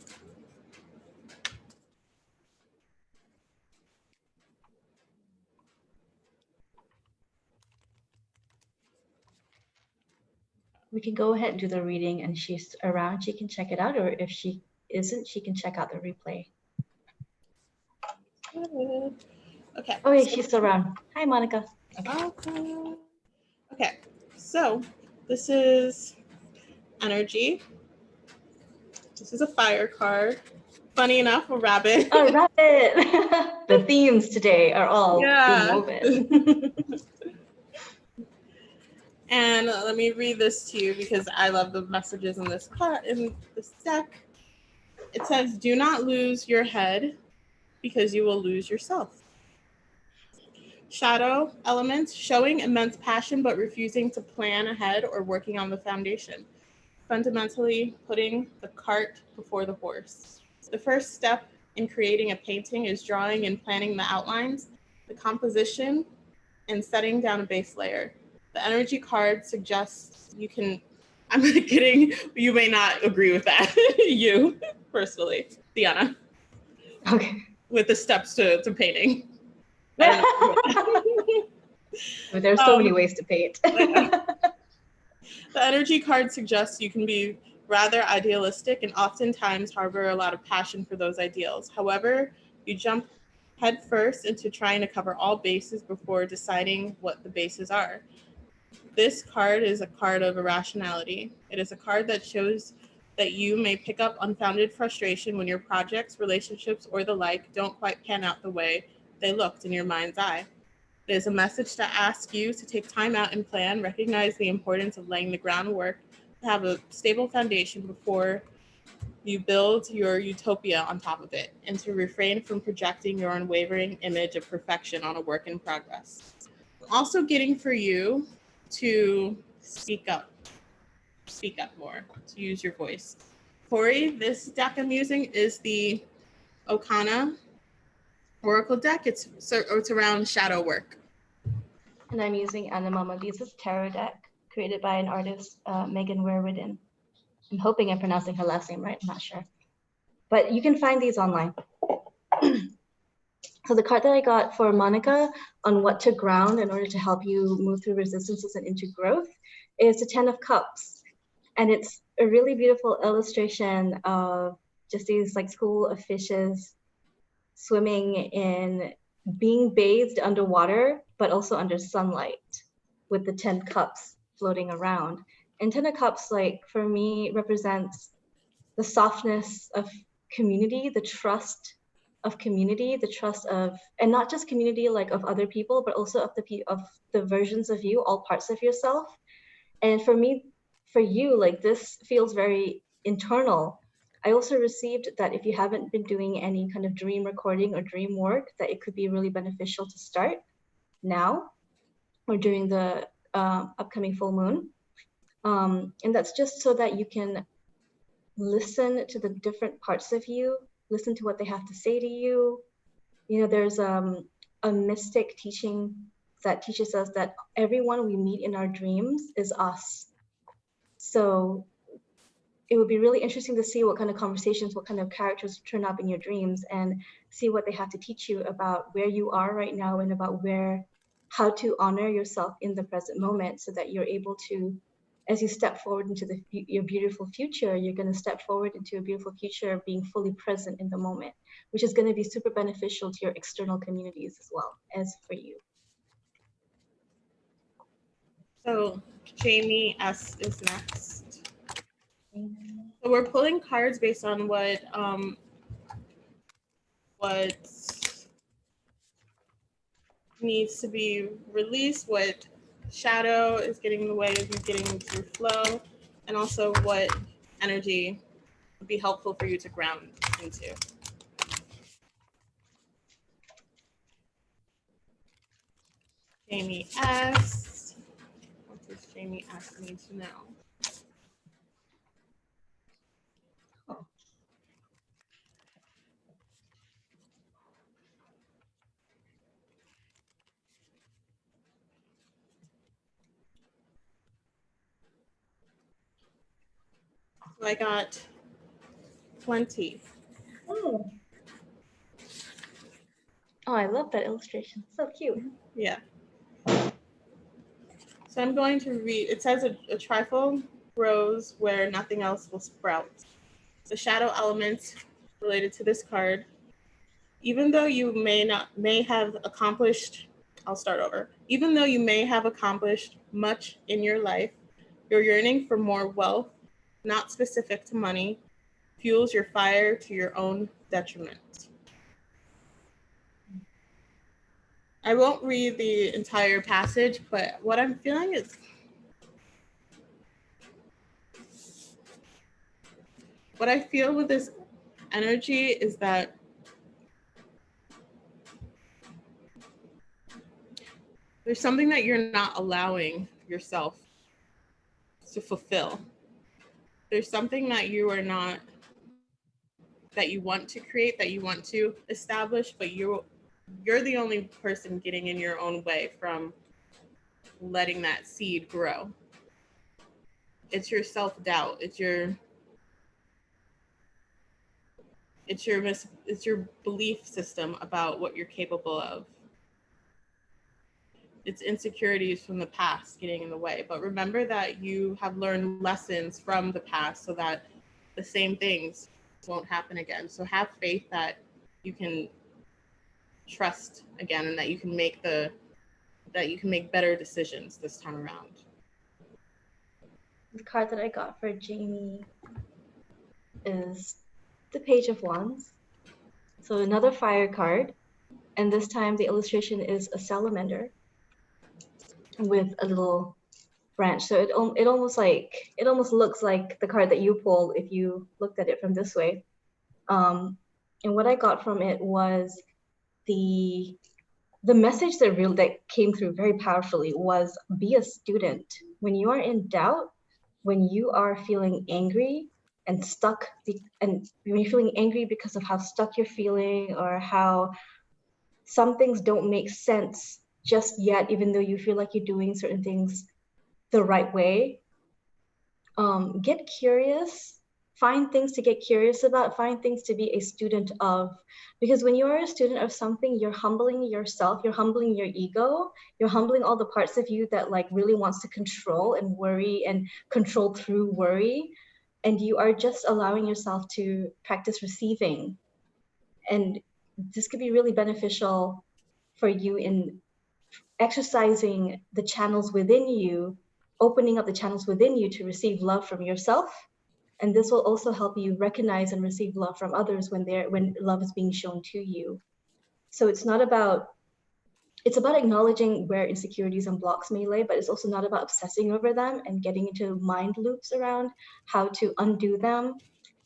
We can go ahead and do the reading, and she's around, she can check it out, or if she isn't, she can check out the replay. Okay. Oh yeah, she's still around. Hi, Monica. Okay, so this is energy. This is a fire card. Funny enough, a rabbit. A rabbit. The themes today are all being woven. And let me read this to you because I love the messages in this card, in this deck. It says, "Do not lose your head because you will lose yourself." Shadow elements, showing immense passion but refusing to plan ahead or working on the foundation. Fundamentally, putting the cart before the horse. The first step in creating a painting is drawing and planning the outlines, the composition, and setting down a base layer. The energy card suggests you can, I'm kidding, you may not agree with that, you personally, Dhiyanah. Okay. With the steps to painting. But there's so many ways to paint. The energy card suggests you can be rather idealistic and oftentimes harbor a lot of passion for those ideals. However, you jump headfirst into trying to cover all bases before deciding what the bases are. This card is a card of irrationality. It is a card that shows that you may pick up unfounded frustration when your projects, relationships, or the like don't quite pan out the way they looked in your mind's eye. It is a message to ask you to take time out and plan, recognize the importance of laying the groundwork to have a stable foundation before you build your utopia on top of it, and to refrain from projecting your unwavering image of perfection on a work in progress. I'm also getting for you to speak up more, to use your voice. Corey, this deck I'm using is the Okana Oracle deck. It's around shadow work. And I'm using Anna Mama Lisa's tarot deck, created by an artist, Megan Werewiden. I'm hoping I'm pronouncing her last name right, I'm not sure. But you can find these online. So the card that I got for Monica on what to ground in order to help you move through resistances and into growth is the Ten of Cups. And it's a really beautiful illustration of just these like school of fishes swimming in being bathed underwater, but also under sunlight with the 10 cups floating around. And 10 of Cups, like for me, represents the softness of community, the trust of community, the trust of, and not just community like of other people, but also of the versions of you, all parts of yourself. And for me, for you, like this feels very internal. I also received that if you haven't been doing any kind of dream recording or dream work, that it could be really beneficial to start now or during the upcoming full moon. And that's just so that you can listen to the different parts of you, listen to what they have to say to you. You know, there's a mystic teaching that teaches us that everyone we meet in our dreams is us. So it would be really interesting to see what kind of conversations, what kind of characters turn up in your dreams and see what they have to teach you about where you are right now and about how to honor yourself in the present moment so that you're able to, as you step forward into your beautiful future, you're going to step forward into a beautiful future of being fully present in the moment, which is going to be super beneficial to your external communities as well as for you. So Jamie S is next. So we're pulling cards based on what needs to be released, what shadow is getting in the way of you getting into your flow, and also what energy would be helpful for you to ground into. Jamie S. What does Jamie S need to know? So I got 20. Oh, I love that illustration. So cute. Yeah. So I'm going to read, it says a trifle grows where nothing else will sprout. The shadow elements related to this card, even though you may have accomplished, I'll start over. Even though you may have accomplished much in your life, your yearning for more wealth, not specific to money, fuels your fire to your own detriment. I won't read the entire passage, but what I'm feeling is what I feel with this energy is that there's something that you're not allowing yourself to fulfill. There's something that you are not, that you want to create, that you want to establish, but you're the only person getting in your own way from letting that seed grow. It's your self-doubt. It's your belief system about what you're capable of. It's insecurities from the past getting in the way. But remember that you have learned lessons from the past so that the same things won't happen again. So have faith that you can trust again and that you can make better decisions this time around. The card that I got for Jamie is the Page of Wands. So another fire card. And this time the illustration is a salamander with a little branch. So it almost looks like the card that you pulled if you looked at it from this way. And what I got from it was the message that came through very powerfully was be a student. When you are in doubt, when you are feeling angry and stuck, and when you're feeling angry because of how stuck you're feeling or how some things don't make sense just yet, even though you feel like you're doing certain things the right way, get curious, find things to get curious about, find things to be a student of. Because when you are a student of something, you're humbling yourself, you're humbling your ego, you're humbling all the parts of you that like really wants to control and worry and control through worry. And you are just allowing yourself to practice receiving. And this could be really beneficial for you in exercising the channels within you, opening up the channels within you to receive love from yourself. And this will also help you recognize and receive love from others when love is being shown to you. So it's about acknowledging where insecurities and blocks may lay, but it's also not about obsessing over them and getting into mind loops around how to undo them.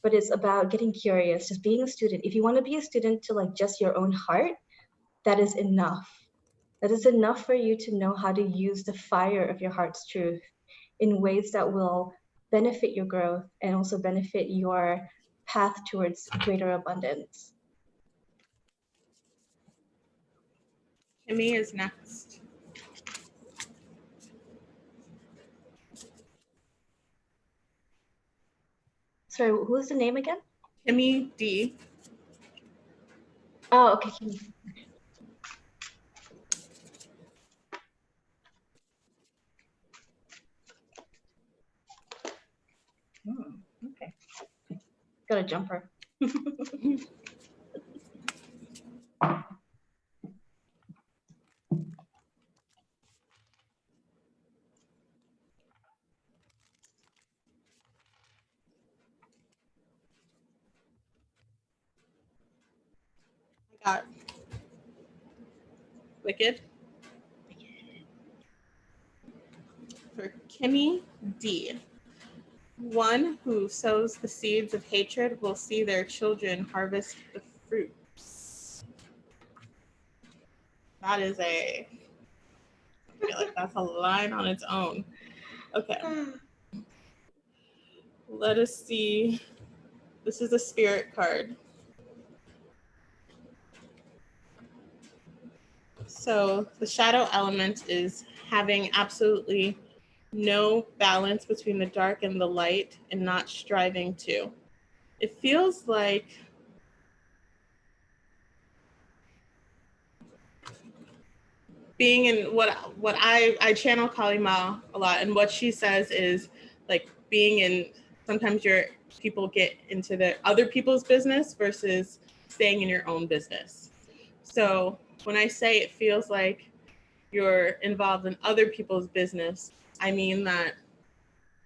But it's about getting curious, just being a student. If you want to be a student to like just your own heart, that is enough. That is enough for you to know how to use the fire of your heart's truth in ways that will benefit your growth and also benefit your path towards greater abundance. Kimmy is next. Sorry, who's the name again? Kimmy D. Oh, okay, Kimmy. Okay. Got a jumper. I got Wicked. For Kimmy D. One who sows the seeds of hatred will see their children harvest the fruits. That is I feel like that's a line on its own. Okay. Let us see. This is a spirit card. So the shadow element is having absolutely no balance between the dark and the light and not striving to. It feels like being in what I channel Kalima a lot, and what she says is like being in, sometimes people get into the other people's business versus staying in your own business. So when I say it feels like you're involved in other people's business, I mean that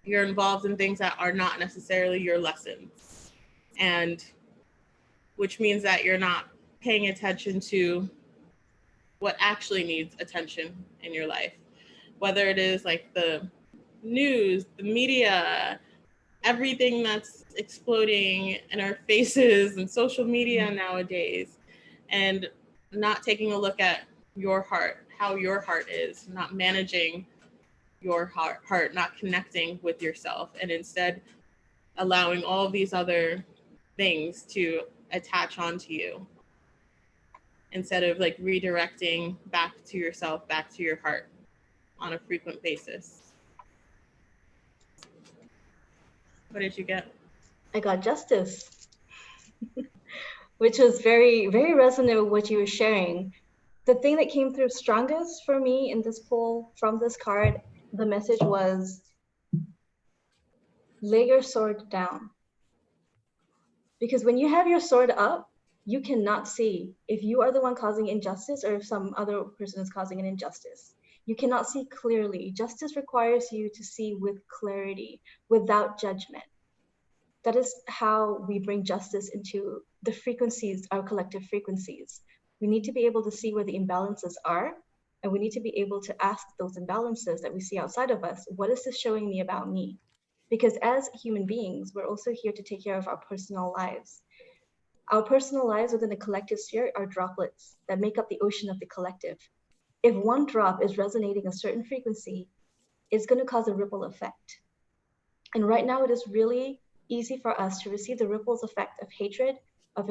you're involved in things that are not necessarily your lessons, and which means that you're not paying attention to what actually needs attention in your life, whether it is like the news, the media, everything that's exploding in our faces and social media nowadays, and not taking a look at your heart, how your heart is, not managing your heart, not connecting with yourself, and instead allowing all of these other things to attach onto you instead of like redirecting back to yourself, back to your heart on a frequent basis. What did you get? I got justice, which was very, very resonant with what you were sharing. The thing that came through strongest for me in this pull from this card, the message was, lay your sword down. Because when you have your sword up, you cannot see if you are the one causing injustice or if some other person is causing an injustice. You cannot see clearly. Justice requires you to see with clarity, without judgment. That is how we bring justice into the frequencies, our collective frequencies. We need to be able to see where the imbalances are, and we need to be able to ask those imbalances that we see outside of us, what is this showing me about me? Because as human beings, we're also here to take care of our personal lives. Our personal lives within the collective sphere are droplets that make up the ocean of the collective. If one drop is resonating a certain frequency, it's going to cause a ripple effect. And right now, it is really easy for us to receive the ripples effect of hatred, of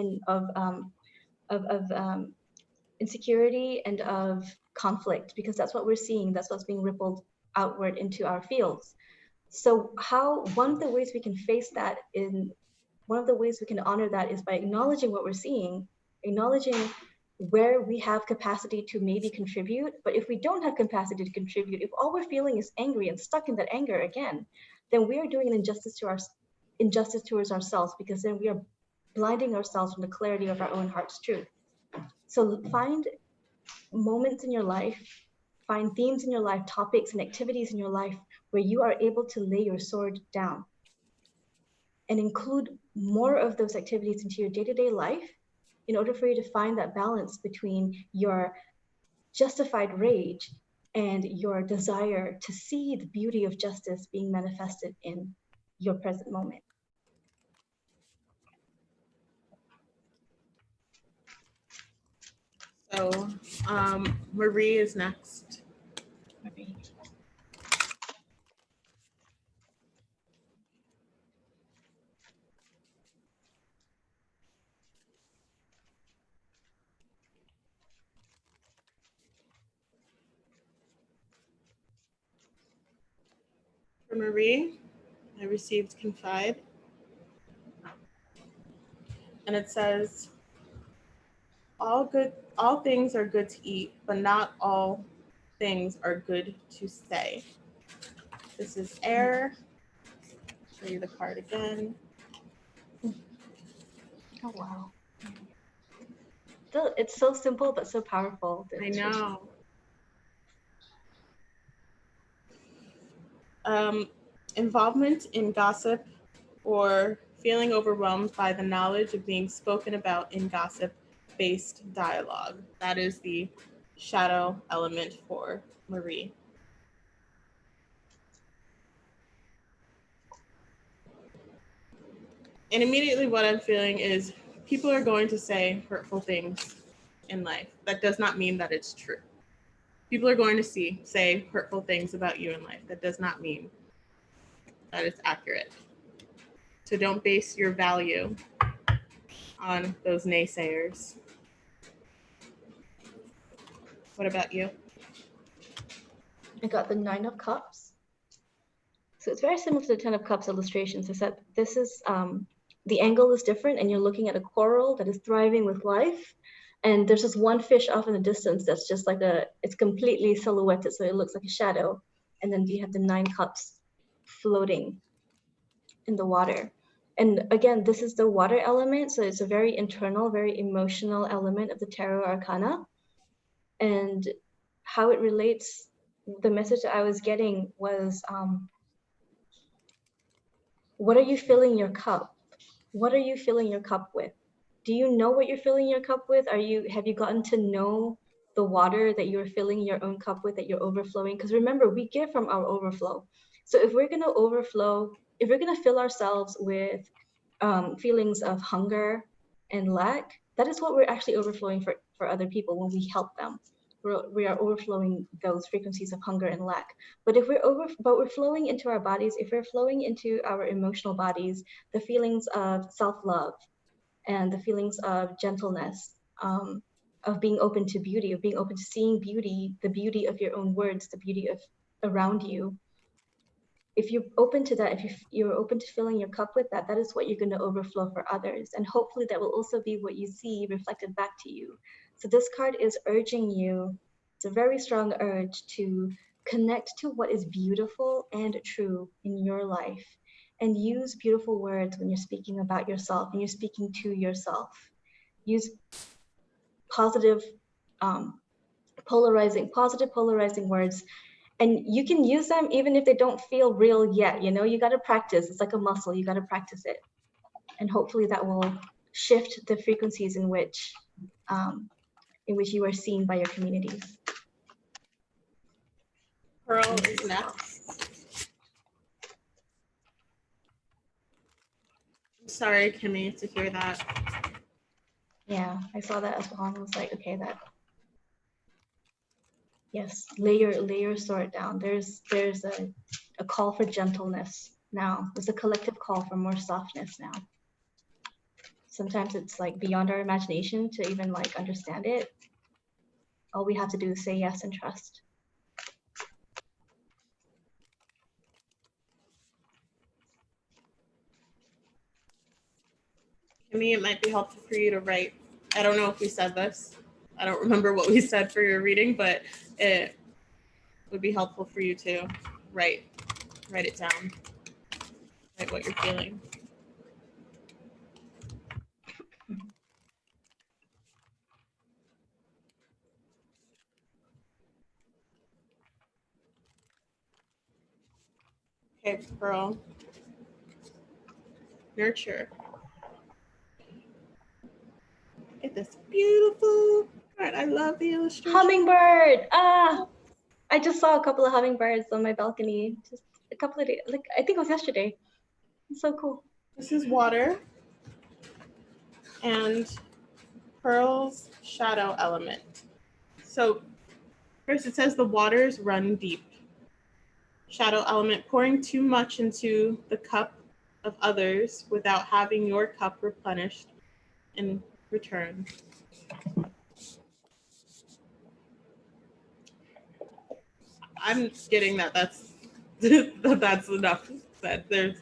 insecurity, and of conflict, because that's what we're seeing. That's what's being rippled outward into our fields. So one of the ways we can face that one of the ways we can honor that is by acknowledging what we're seeing, acknowledging where we have capacity to maybe contribute. But if we don't have capacity to contribute, if all we're feeling is angry and stuck in that anger again, then we are doing an injustice towards ourselves, because then we are blinding ourselves from the clarity of our own heart's truth. So find moments in your life, find themes in your life, topics and activities in your life where you are able to lay your sword down, and include more of those activities into your day-to-day life in order for you to find that balance between your justified rage and your desire to see the beauty of justice being manifested in your present moment. So Marie is next. Marie. For Marie, I received Confide. And it says, all things are good to eat, but not all things are good to say. This is air. Show you the card again. Oh, wow. It's so simple, but so powerful. I know. Involvement in gossip or feeling overwhelmed by the knowledge of being spoken about in gossip-based dialogue. That is the shadow element for Marie. And immediately what I'm feeling is people are going to say hurtful things in life. That does not mean that it's true. People are going to say hurtful things about you in life. That does not mean that it's accurate. So don't base your value on those naysayers. What about you? I got the 9 of Cups. So it's very similar to the 10 of Cups illustrations, except this is, the angle is different, and you're looking at a coral that is thriving with life. And there's just one fish off in the distance that's just like it's completely silhouetted, so it looks like a shadow. And then you have the 9 cups floating in the water. And again, this is the water element, so it's a very internal, very emotional element of the tarot arcana. And how it relates, the message that I was getting was, what are you filling your cup? What are you filling your cup with? Do you know what you're filling your cup with? Have you gotten to know the water that you're filling your own cup with, that you're overflowing? Because remember, we give from our overflow. So if we're going to overflow, if we're going to fill ourselves with feelings of hunger and lack, that is what we're actually overflowing for other people when we help them. We are overflowing those frequencies of hunger and lack. But if we're flowing into our bodies, if we're flowing into our emotional bodies, the feelings of self-love and the feelings of gentleness, of being open to beauty, of being open to seeing beauty, the beauty of your own words, the beauty of around you. If you're open to that, if you're open to filling your cup with that, that is what you're going to overflow for others. And hopefully that will also be what you see reflected back to you. So this card is urging you, it's a very strong urge to connect to what is beautiful and true in your life, and use beautiful words when you're speaking about yourself and you're speaking to yourself. Use positive polarizing words. And you can use them even if they don't feel real yet. You got to practice. It's like a muscle. You got to practice it. And hopefully that will shift the frequencies in which you are seen by your communities. Pearl is next. I'm sorry, Kimmy, to hear that. Yeah, I saw that as well. And I was like, okay, yes, lay your sword down. There's a call for gentleness now. There's a collective call for more softness now. Sometimes it's like beyond our imagination to even like understand it. All we have to do is say yes and trust. To me, it might be helpful for you to write. I don't know if we said this. I don't remember what we said for your reading, but it would be helpful for you to write it down. Write what you're feeling. Okay, Pearl. Nurture. Get this beautiful card. I love the illustration. Hummingbird. I just saw a couple of hummingbirds on my balcony just a couple of days, like I think it was yesterday. It's so cool. This is water and Pearl's shadow element. So first it says the waters run deep. Shadow element, pouring too much into the cup of others without having your cup replenished in return. I'm getting that's that's enough said. There's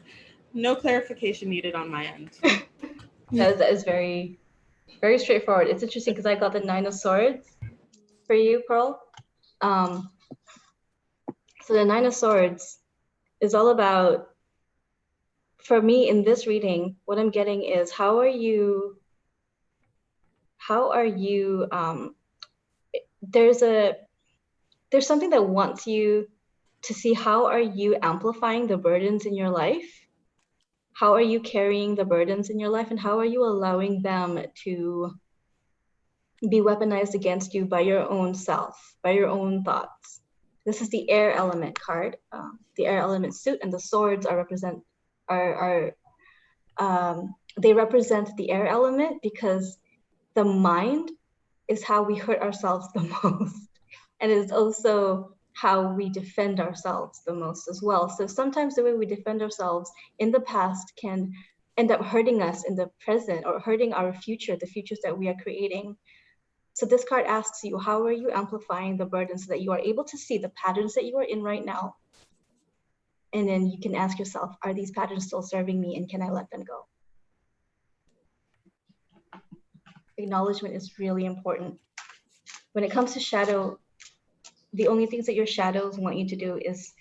no clarification needed on my end. That is very, very straightforward. It's interesting because I got the Nine of Swords for you, Pearl. So the Nine of Swords is all about, for me in this reading, what I'm getting is how are you, there's something that wants you to see how are you amplifying the burdens in your life? How are you carrying the burdens in your life, and how are you allowing them to be weaponized against you by your own self, by your own thoughts? This is the air element card, the air element suit, and the swords they represent the air element because the mind is how we hurt ourselves the most, and it's also how we defend ourselves the most as well. So sometimes the way we defend ourselves in the past can end up hurting us in the present or hurting our future, the futures that we are creating. So this card asks you, how are you amplifying the burden so that you are able to see the patterns that you are in right now? And then you can ask yourself, are these patterns still serving me, and can I let them go? Acknowledgement is really important. When it comes to shadow, the only things that your shadows want you to do is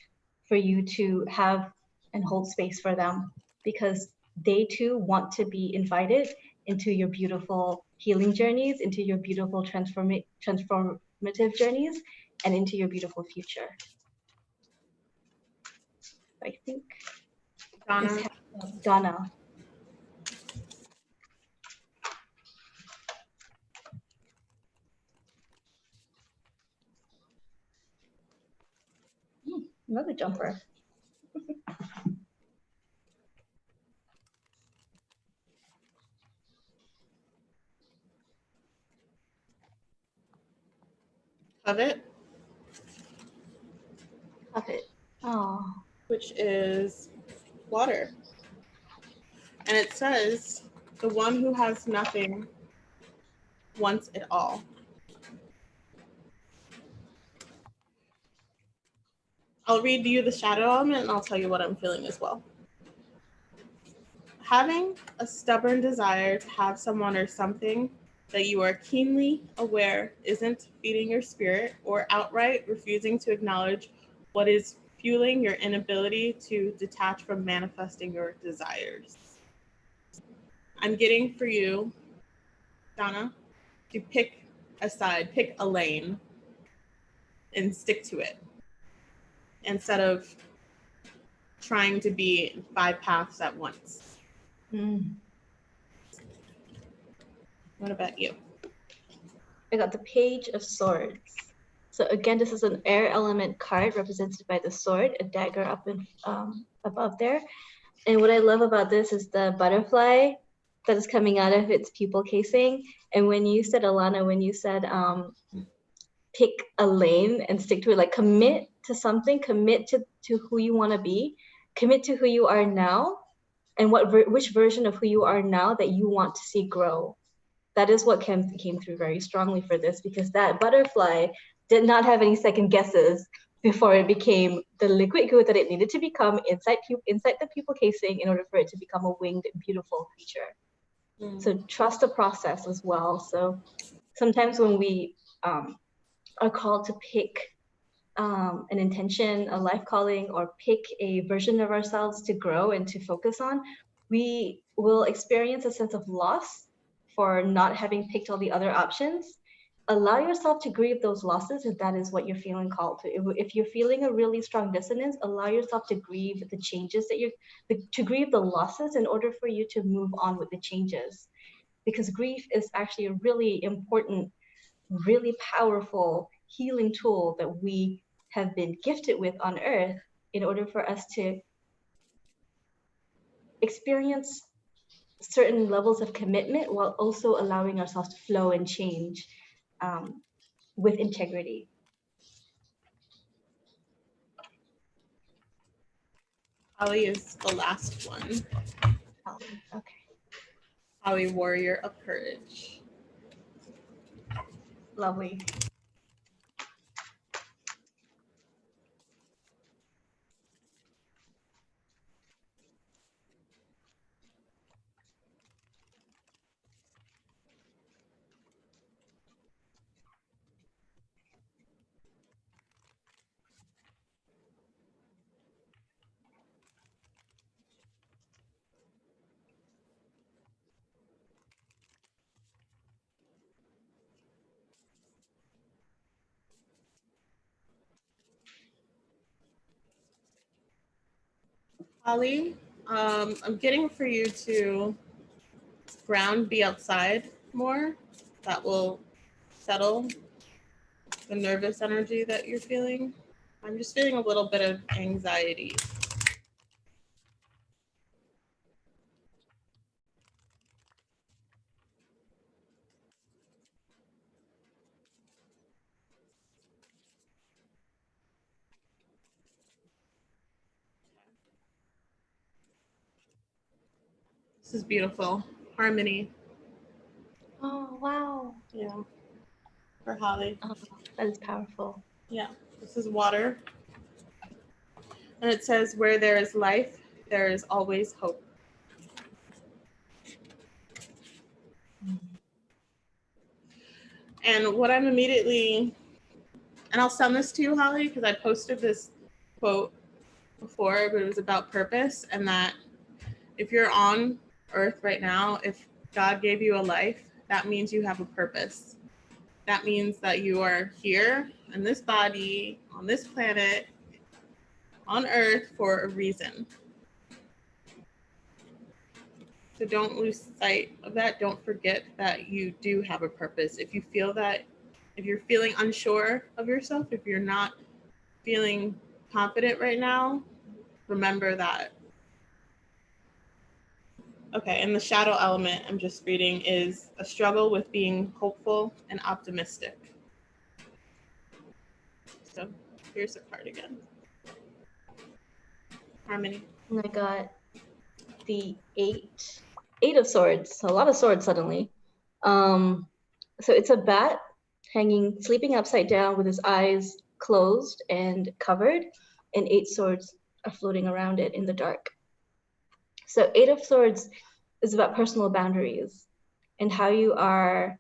for you to have and hold space for them, because they too want to be invited into your beautiful healing journeys, into your beautiful transformative journeys, and into your beautiful future. I think Donna. Another jumper. Covet. Covet. Oh. Which is water. And it says, the one who has nothing wants it all. I'll read you the shadow element and I'll tell you what I'm feeling as well. Having a stubborn desire to have someone or something that you are keenly aware isn't feeding your spirit, or outright refusing to acknowledge what is fueling your inability to detach from manifesting your desires. I'm getting for you, Donna, to pick a side, pick a lane, and stick to it, instead of trying to be in 5 paths at once. What about you? I got the Page of Swords. So again, this is an air element card represented by the sword, a dagger up in above there. And what I love about this is the butterfly that is coming out of its pupil casing. And when you said, Alanna, when you said pick a lane and stick to it, like commit to something, commit to who you want to be, commit to who you are now, and which version of who you are now that you want to see grow. That is what came through very strongly for this, because that butterfly did not have any second guesses before it became the liquid good that it needed to become inside the pupil casing in order for it to become a winged, beautiful creature. So trust the process as well. So sometimes when we are called to pick an intention, a life calling, or pick a version of ourselves to grow and to focus on, we will experience a sense of loss for not having picked all the other options. Allow yourself to grieve those losses if that is what you're feeling called to. If you're feeling a really strong dissonance, allow yourself to grieve the changes to grieve the losses in order for you to move on with the changes. Because grief is actually a really important, really powerful healing tool that we have been gifted with on earth in order for us to experience certain levels of commitment while also allowing ourselves to flow and change with integrity. Holly is the last one. Okay. Holly, warrior of courage. Lovely. Holly, I'm getting for you to ground, be outside more. That will settle the nervous energy that you're feeling. I'm just feeling a little bit of anxiety. This is beautiful. Harmony. Oh, wow. Yeah. For Holly. Oh, that is powerful. Yeah. This is water. And it says, where there is life, there is always hope. And what I'm immediately, and I'll send this to you, Holly, because I posted this quote before, but it was about purpose, and that if you're on earth right now, if God gave you a life, that means you have a purpose. That means that you are here in this body, on this planet, on earth for a reason. So don't lose sight of that. Don't forget that you do have a purpose. If you feel that, if you're feeling unsure of yourself, if you're not feeling confident right now, remember that. Okay, and the shadow element I'm just reading is a struggle with being hopeful and optimistic. So here's the card again. Harmony. And I got the eight of swords, a lot of swords suddenly. So it's a bat hanging, sleeping upside down with his eyes closed and covered, and 8 swords are floating around it in the dark. So 8 of swords is about personal boundaries and how you are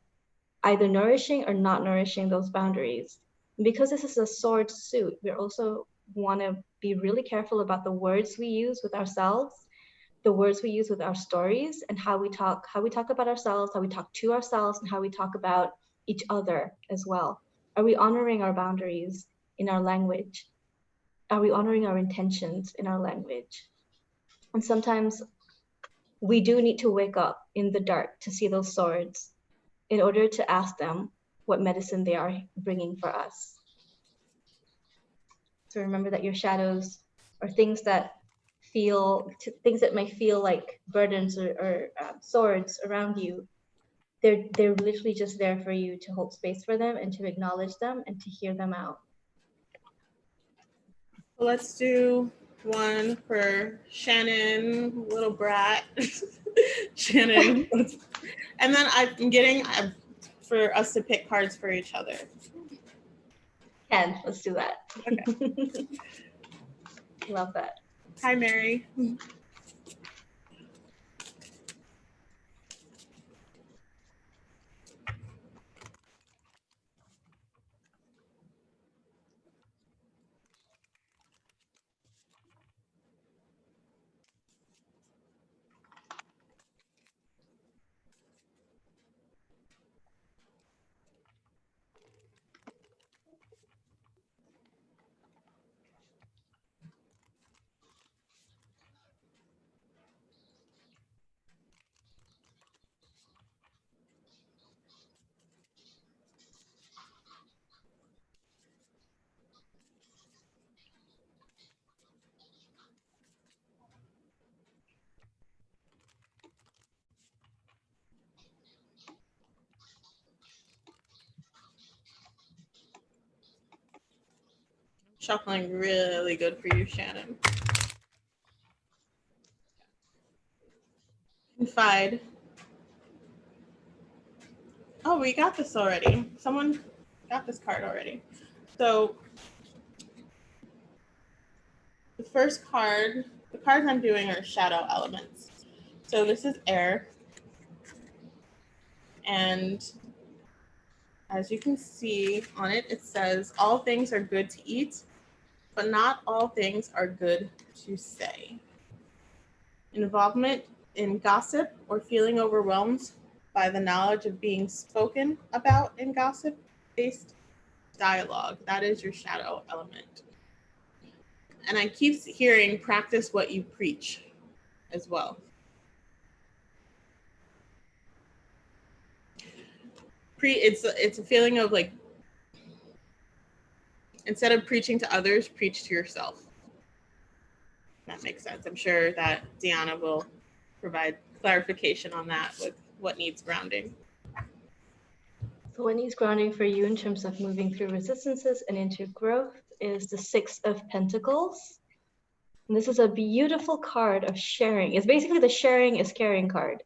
either nourishing or not nourishing those boundaries. And because this is a sword suit, we also want to be really careful about the words we use with ourselves, the words we use with our stories, and how we talk about ourselves, how we talk to ourselves, and how we talk about each other as well. Are we honoring our boundaries in our language? Are we honoring our intentions in our language? And sometimes we do need to wake up in the dark to see those swords in order to ask them what medicine they are bringing for us. So remember that your shadows are things that may feel like burdens or swords around you. They're literally just there for you to hold space for them and to acknowledge them and to hear them out. Let's do one for Shannon, little brat. Shannon. And then I'm getting for us to pick cards for each other. Let's do that. Okay. Love that. Hi, Mary. Shuffling really good for you, Shannon. Confide. Oh, we got this already. Someone got this card already. So the first card, the cards I'm doing are shadow elements. So this is air. And as you can see on it, it says, all things are good to eat, but not all things are good to say. Involvement in gossip or feeling overwhelmed by the knowledge of being spoken about in gossip-based dialogue. That is your shadow element. And I keep hearing practice what you preach as well. It's a feeling of like, instead of preaching to others, preach to yourself. That makes sense. I'm sure that Dhiyanah will provide clarification on that with what needs grounding. So what needs grounding for you in terms of moving through resistances and into growth is the Six of Pentacles. And this is a beautiful card of sharing. It's basically the sharing is caring card.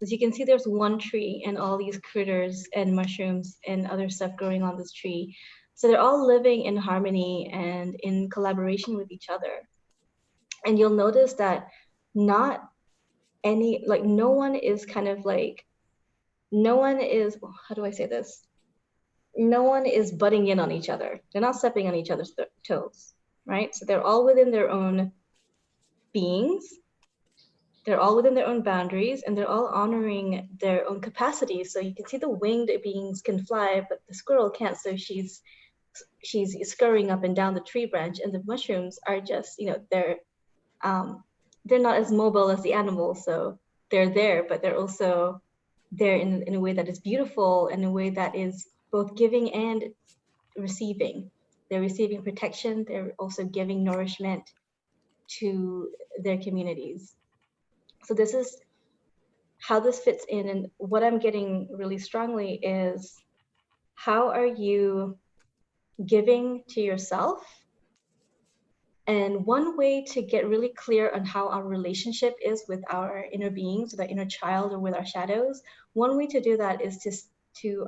As you can see, there's one tree and all these critters and mushrooms and other stuff growing on this tree. So they're all living in harmony and in collaboration with each other. And you'll notice that not any, like no one is kind of like, no one is, how do I say this? No one is butting in on each other. They're not stepping on each other's toes, right? So they're all within their own beings. They're all within their own boundaries, and they're all honoring their own capacities. So you can see the winged beings can fly, but the squirrel can't. So she's scurrying up and down the tree branch, and the mushrooms are just, you know, they're not as mobile as the animals. So they're there, but they're also there in a way that is beautiful, in a way that is both giving and receiving. They're receiving protection. They're also giving nourishment to their communities. So this is how this fits in. And what I'm getting really strongly is, how are you giving to yourself? And one way to get really clear on how our relationship is with our inner beings, with our inner child, or with our shadows, one way to do that is to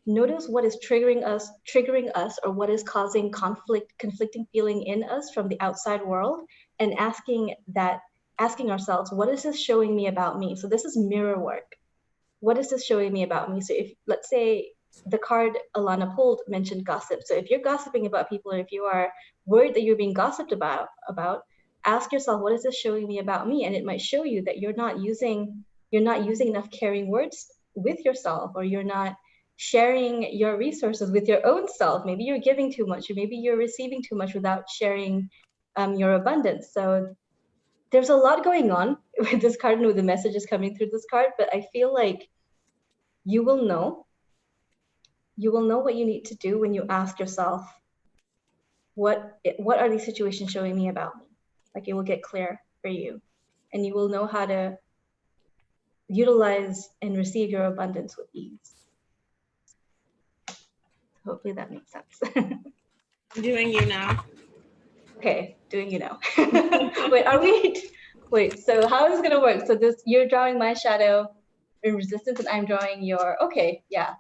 notice what is triggering us, or what is causing conflicting feeling in us from the outside world, and asking ourselves, what is this showing me about me? So this is mirror work. What is this showing me about me? So if, let's say, the card Alanna pulled mentioned gossip. So if you're gossiping about people, or if you are worried that you're being gossiped about, ask yourself, what is this showing me about me? And it might show you that you're not using enough caring words with yourself, or you're not sharing your resources with your own self. Maybe you're giving too much, or maybe you're receiving too much without sharing your abundance. So there's a lot going on with this card and with the messages coming through this card, but I feel like you will know what you need to do when you ask yourself, what are these situations showing me about me? Like, it will get clear for you, and you will know how to utilize and receive your abundance with ease. Hopefully that makes sense. I'm doing you now. Okay, doing you now. Wait, so how is this gonna work? So you're drawing my shadow in resistance, and I'm drawing your, okay, yeah.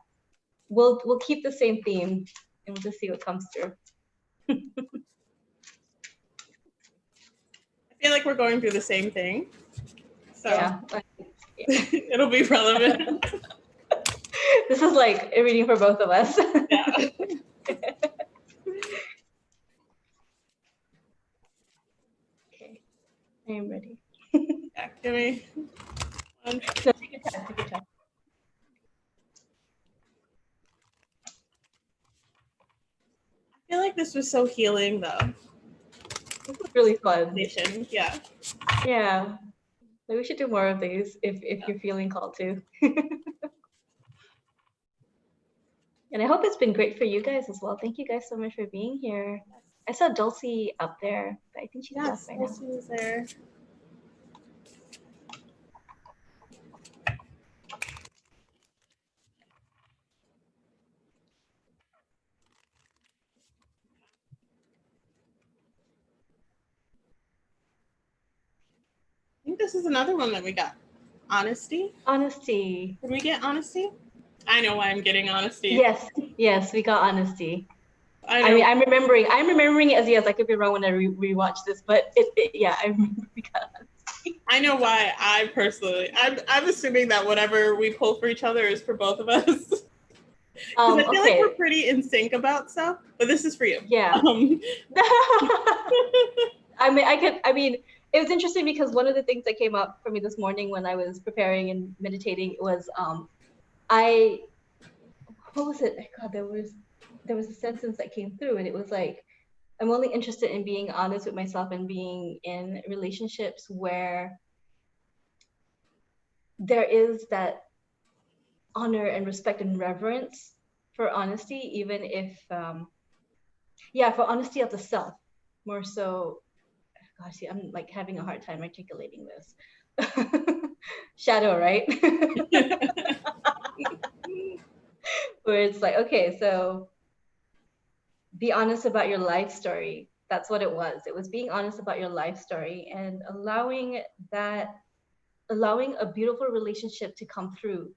We'll keep the same theme, and we'll just see what comes through. I feel like we're going through the same thing. So Yeah. it'll be relevant. This is like a reading for both of us. Yeah. Okay, I am ready. Yeah, give me one. No, take your time, take your time. I feel like this was so healing, though. This is really fun. Yeah. Yeah. Like, we should do more of these if you're feeling called to. And I hope it's been great for you guys as well. Thank you guys so much for being here. I saw Dulcie up there, but I think she's left by now. Dulcie was there. this is another one that we got. Honesty. Honesty. Did we get honesty? I know why I'm getting honesty. Yes, we got honesty. I know. I mean, I'm remembering it as yes. I could be wrong when I rewatch this, but yeah, I remember we got honesty. I know why. I'm assuming that whatever we pull for each other is for both of us. Because I feel like we're pretty in sync about stuff, but this is for you. Yeah. I mean, it was interesting because one of the things that came up for me this morning when I was preparing and meditating was, what was it? God, there was a sentence that came through, and it was like, I'm only interested in being honest with myself and being in relationships where there is that honor and respect and reverence for honesty, even if, for honesty of the self, more so. Gosh, see, I'm like having a hard time articulating this. Shadow, right? Where it's like, okay, so be honest about your life story. That's what it was. It was being honest about your life story and allowing a beautiful relationship to come through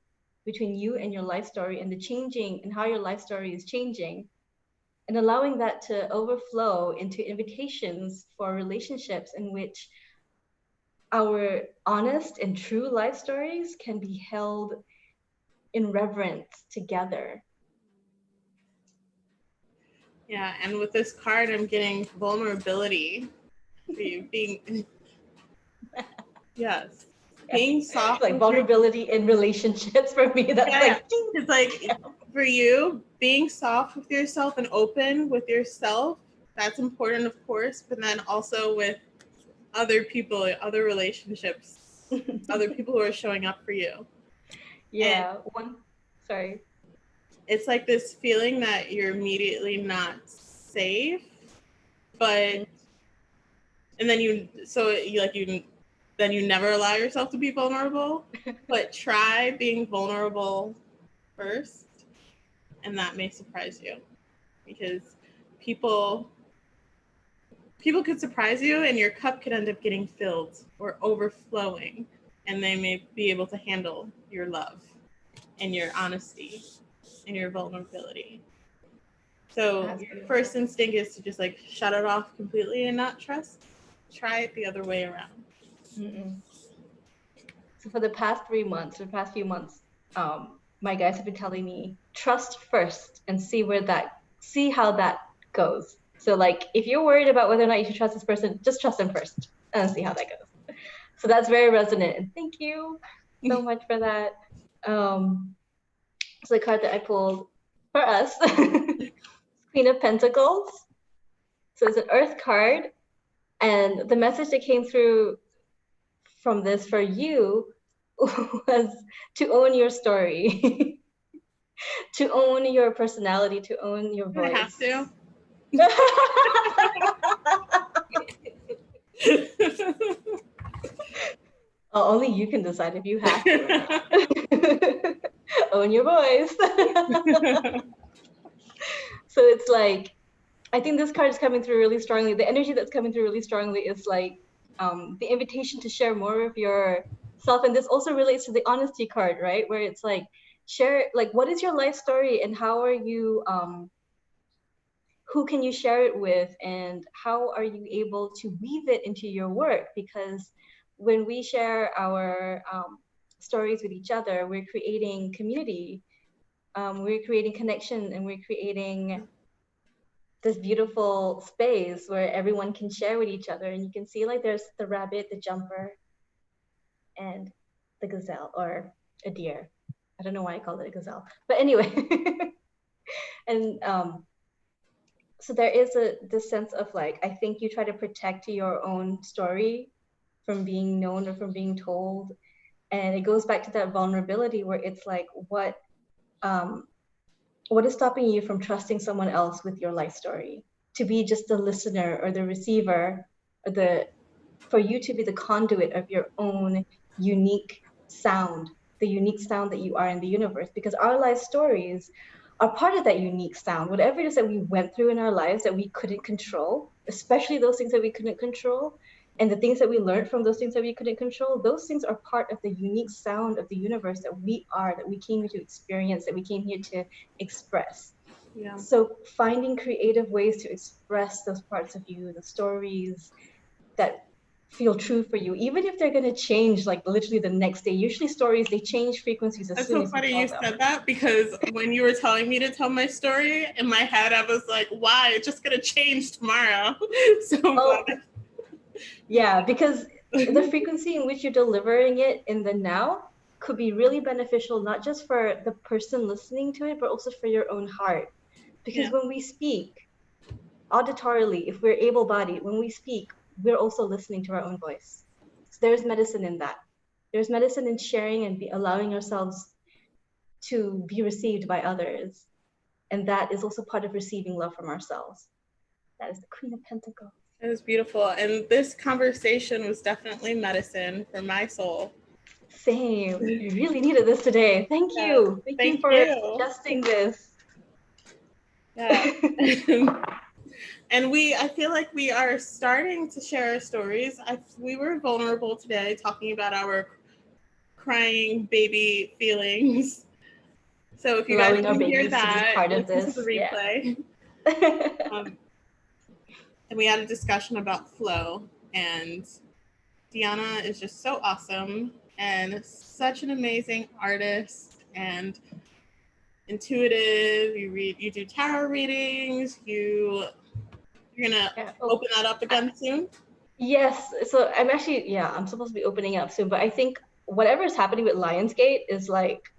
between you and your life story and the changing and how your life story is changing, and allowing that to overflow into invitations for relationships in which our honest and true life stories can be held in reverence together. Yeah, and with this card, I'm getting vulnerability. Being yes, being soft. Like vulnerability in relationships for me. That's it's like for you, being soft with yourself and open with yourself. That's important, of course, but then also with other people, other relationships, other people who are showing up for you. Yeah. Sorry. It's like this feeling that you're immediately not safe, but and then you never allow yourself to be vulnerable, but try being vulnerable first, and that may surprise you, because people could surprise you and your cup could end up getting filled or overflowing, and they may be able to handle your love and your honesty and your vulnerability. So your first instinct is to just like shut it off completely and not trust. Try it the other way around. So for the past few months, my guys have been telling me, trust first and see how that goes. So like, if you're worried about whether or not you should trust this person, just trust them first and see how that goes. So that's very resonant. And thank you so much for that. So the card that I pulled for us, Queen of Pentacles. So it's an Earth card. And the message that came through from this for you was to own your story, to own your personality, to own your voice. I have to. Only you can decide if you have to. Own your voice. So it's like, I think this card is coming through really strongly. The energy that's coming through really strongly is like the invitation to share more of yourself. And this also relates to the honesty card, right? Where it's like, share, like, what is your life story and how are you, who can you share it with, and how are you able to weave it into your work? Because when we share our stories with each other, we're creating community, we're creating connection, and we're creating this beautiful space where everyone can share with each other. And you can see like there's the rabbit, the jumper, and the gazelle, or a deer. I don't know why I called it a gazelle, but anyway. And so there is this sense of like, I think you try to protect your own story from being known or from being told. And it goes back to that vulnerability where it's like, what is stopping you from trusting someone else with your life story? To be just the listener or the receiver, or for you to be the conduit of your own unique sound, the unique sound that you are in the universe. Because our life stories are part of that unique sound. Whatever it is that we went through in our lives that we couldn't control, especially those things that we couldn't control, And the things that we learned from those things that we couldn't control, those things are part of the unique sound of the universe that we are, that we came here to experience, that we came here to express. Yeah. So finding creative ways to express those parts of you, the stories that feel true for you, even if they're going to change like literally the next day. Usually stories, they change frequencies as That's soon so as funny you you tell them. said that, because when you were telling me to tell my story, in my head I was like, why? It's just gonna change tomorrow. So I'm glad. Yeah, because the frequency in which you're delivering it in the now could be really beneficial, not just for the person listening to it, but also for your own heart. Because when we speak auditorily, if we're able-bodied, when we speak, we're also listening to our own voice. So there's medicine in that. There's medicine in sharing and allowing ourselves to be received by others. And that is also part of receiving love from ourselves. That is the Queen of Pentacles. It was beautiful. And this conversation was definitely medicine for my soul. Same. I really needed this today. Thank you. Thank you for suggesting this. Yeah. And I feel like we are starting to share our stories. We were vulnerable today, talking about our crying baby feelings. So if you guys can hear that, listen to the replay. Yeah. And we had a discussion about flow, and Dhiyanah is just so awesome and such an amazing artist and intuitive. You do tarot readings. You're gonna open that up again soon? Yes. So I'm supposed to be opening up soon, but I think whatever is happening with Lionsgate is like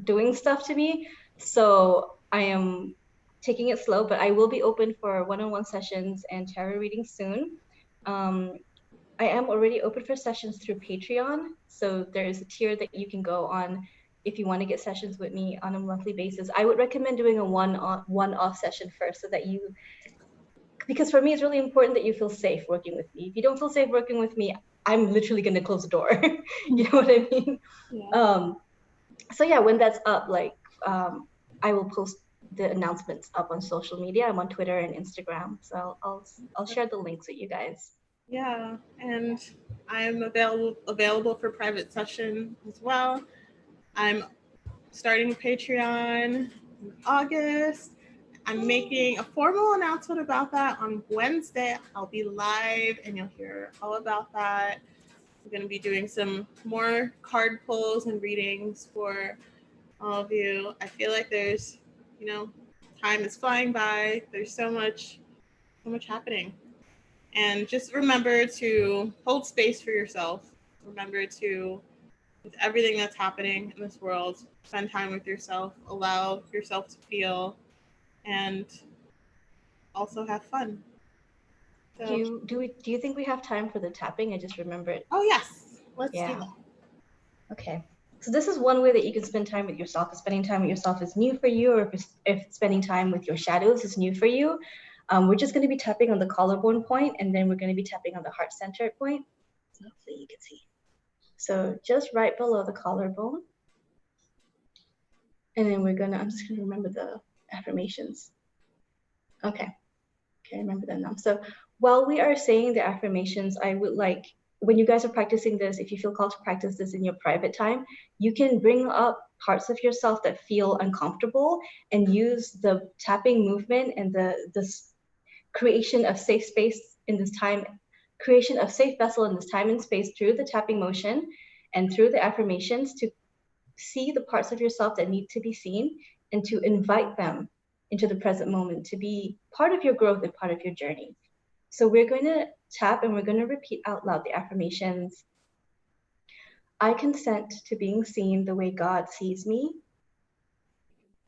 doing stuff to me. So I am taking it slow, but I will be open for one-on-one sessions and tarot readings soon. I am already open for sessions through Patreon. So there is a tier that you can go on if you want to get sessions with me on a monthly basis. I would recommend doing a one-off session first, so that because for me, it's really important that you feel safe working with me. If you don't feel safe working with me, I'm literally going to close the door. You know what I mean? Yeah. So yeah, when that's up, I will post the announcements up on social media. I'm on Twitter and Instagram, so I'll share the links with you guys. Yeah, and I'm available for private session as well. I'm starting Patreon in August. I'm making a formal announcement about that on Wednesday. I'll be live and you'll hear all about that. I'm going to be doing some more card pulls and readings for all of you. I feel like there's, time is flying by. There's so much happening. And just remember to hold space for yourself. Remember to, with everything that's happening in this world, spend time with yourself, allow yourself to feel, and also have fun. So, do you think we have time for the tapping? I just remembered. Oh yes, let's do that. Okay. So this is one way that you can spend time with yourself. If spending time with yourself is new for you, or if spending time with your shadows is new for you, we're just going to be tapping on the collarbone point, and then we're going to be tapping on the heart center point. So hopefully you can see. So just right below the collarbone. And then I'm just going to remember the affirmations. Okay, remember them now. So while we are saying the affirmations, I would like, when you guys are practicing this, if you feel called to practice this in your private time, you can bring up parts of yourself that feel uncomfortable and use the tapping movement and the creation of safe space in this time, creation of safe vessel in this time and space through the tapping motion and through the affirmations to see the parts of yourself that need to be seen and to invite them into the present moment to be part of your growth and part of your journey. So we're going to tap and we're going to repeat out loud the affirmations. I consent to being seen the way God sees me.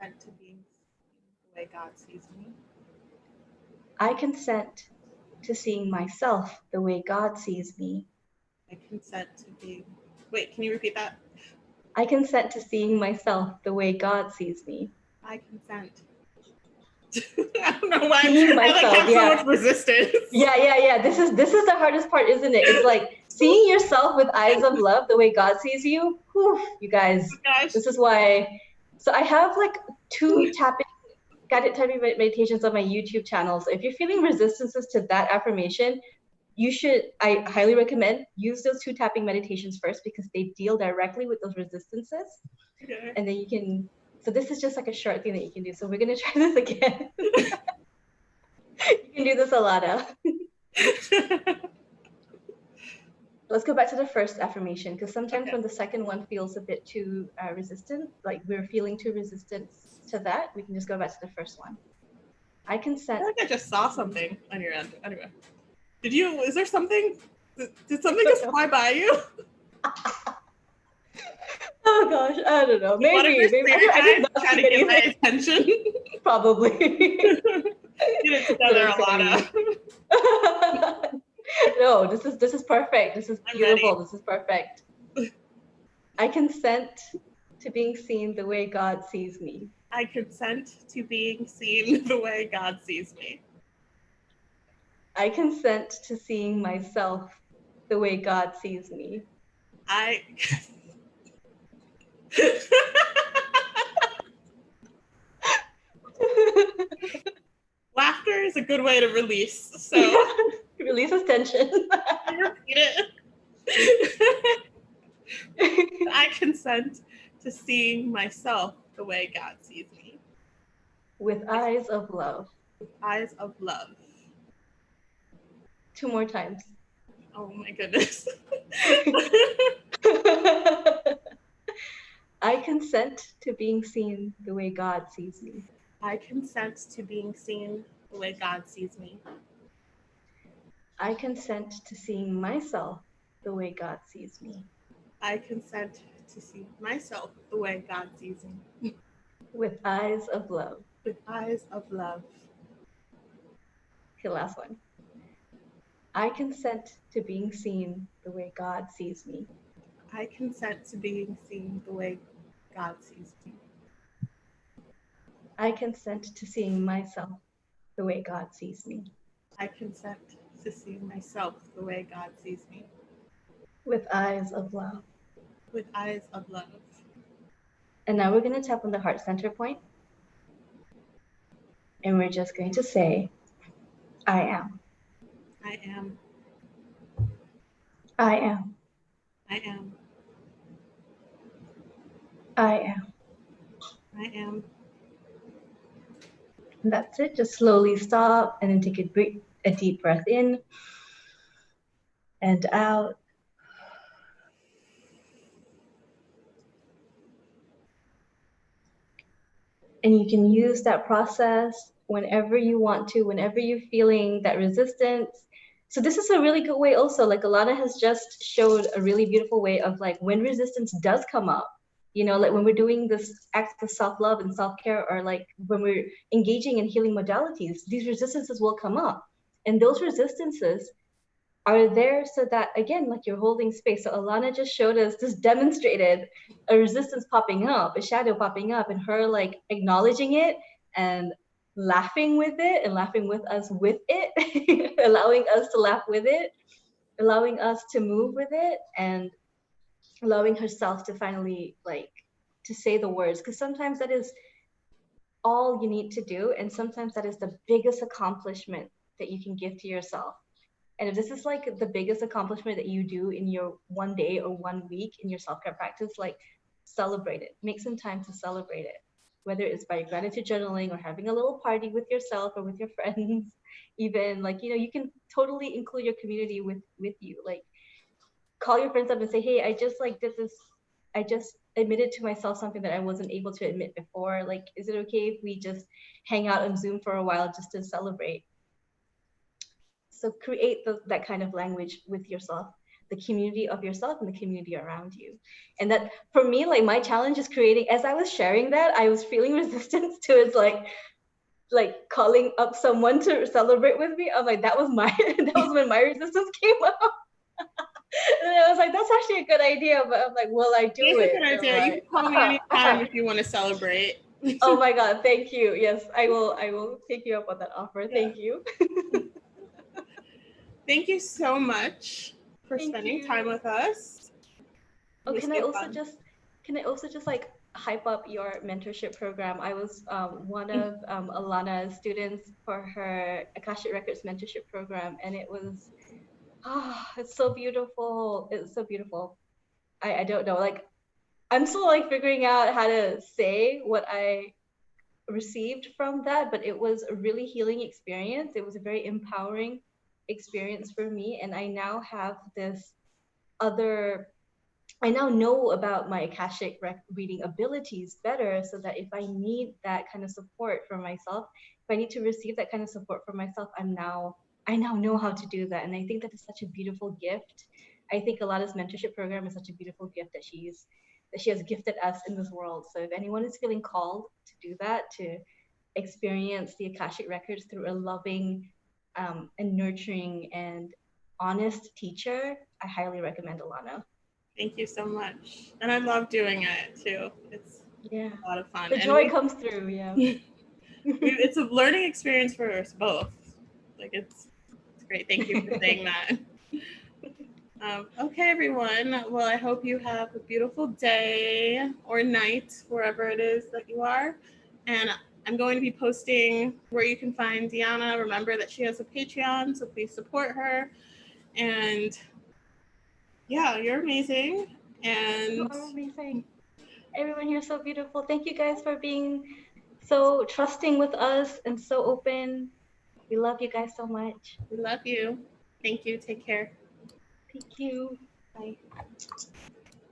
I consent to being seen the way God sees me. I consent to seeing myself the way God sees me. I consent to being... Wait, can you repeat that? I consent to seeing myself the way God sees me. I consent. I don't know why seeing myself, I have so much resistance. Yeah. This is the hardest part, isn't it? It's like seeing yourself with eyes of love the way God sees you. Whew, you guys, this is why. So I have like 2 guided tapping meditations on my YouTube channel. So if you're feeling resistances to that affirmation, I highly recommend use those 2 tapping meditations first because they deal directly with those resistances. Okay. And then you can, so this is just like a short thing that you can do. So we're going to try this again. You can do this, Alanna. Let's go back to the first affirmation because sometimes when the second one feels a bit too resistant, like we're feeling too resistant to that, we can just go back to the first one. I I consent. feel like I just saw something on your end. Anyway, is there something? Did something just fly by you? Oh gosh, I don't know. One of your spirit I did guides not trying see to get my anything. attention. Probably. Get it together, Alanna. No, this is perfect. This is I'm beautiful. ready. This is perfect. I consent to being seen the way God sees me. I consent to being seen the way God sees me. I consent to seeing myself the way God sees me. I. Laughter is a good way to release. So Releases tension. repeat it. I consent to seeing myself the way God sees me. With eyes of love. With eyes of love. 2 more times. Oh my goodness. I consent to being seen the way God sees me. I consent to being seen the way God sees me. I consent to seeing myself the way God sees me. I consent to see myself the way God sees me. With eyes of love. With eyes of love. Okay, last one. I consent to being seen the way God sees me. I consent to being seen the way God sees me. I consent to seeing myself the way God sees me. I consent to see myself the way God sees me. With eyes of love. With eyes of love. And now we're going to tap on the heart center point. And we're just going to say, I am. I am. I am. I am. I am. I am. And that's it. Just slowly stop and then take a deep breath in and out. And you can use that process whenever you want to, whenever you're feeling that resistance. So this is a really good way also, like Alanna has just showed a really beautiful way of like when resistance does come up, you know, like when we're doing this acts of self-love and self-care, or like when we're engaging in healing modalities, these resistances will come up. And those resistances are there so that, again, like you're holding space. So Alanna just showed us, just demonstrated a resistance popping up, a shadow popping up, and her like acknowledging it and laughing with it and laughing with us with it, allowing us to laugh with it, allowing us to move with it, and allowing herself to finally like to say the words, because sometimes that is all you need to do, and sometimes that is the biggest accomplishment that you can give to yourself. And if this is like the biggest accomplishment that you do in your 1 day or 1 week in your self-care practice, like celebrate it. Make some time to celebrate it, whether it's by gratitude journaling or having a little party with yourself or with your friends. Even like, you know, you can totally include your community with you. Like call your friends up and say, hey, I just like did this. I just admitted to myself something that I wasn't able to admit before. Like, is it okay if we just hang out on Zoom for a while just to celebrate? So create that kind of language with yourself, the community of yourself and the community around you. And that for me, like my challenge is creating, as I was sharing that, I was feeling resistance towards like calling up someone to celebrate with me. I'm like, that was when my resistance came up. And I was like, that's actually a good idea. But I'm like, will I do It's it? a good idea. Like, You can call me anytime if you want to celebrate. Oh my God, thank you. Yes, I will take you up on that offer. Yeah. Thank you. Thank you so much for Thank spending you. time with us. Oh, It was can I so also fun. just like hype up your mentorship program? I was one of Alanna's students for her Akashic Records mentorship program, and it was Oh, it's so beautiful. It's so beautiful. I don't know. Like, I'm still like figuring out how to say what I received from that, but it was a really healing experience. It was a very empowering experience for me. And I now have this other, I now know about my Akashic reading abilities better, so that if I need that kind of support for myself, if I need to receive that kind of support for myself, I now know how to do that. And I think that is such a beautiful gift. I think Alana's mentorship program is such a beautiful gift that she has gifted us in this world. So if anyone is feeling called to do that, to experience the Akashic records through a loving and nurturing and honest teacher, I highly recommend Alanna. Thank you so much. And I love doing it too. It's Yeah, a lot of fun. the joy comes through. Yeah. It's a learning experience for us both. Like it's great. Thank you for saying that. Okay, everyone. Well, I hope you have a beautiful day or night, wherever it is that you are. And I'm going to be posting where you can find Dhiyanah. Remember that she has a Patreon, so please support her. And yeah, you're amazing. And You are amazing. Everyone here is so beautiful. Thank you guys for being so trusting with us and so open. We love you guys so much. we love you. Thank you. Take care. Thank you. Bye.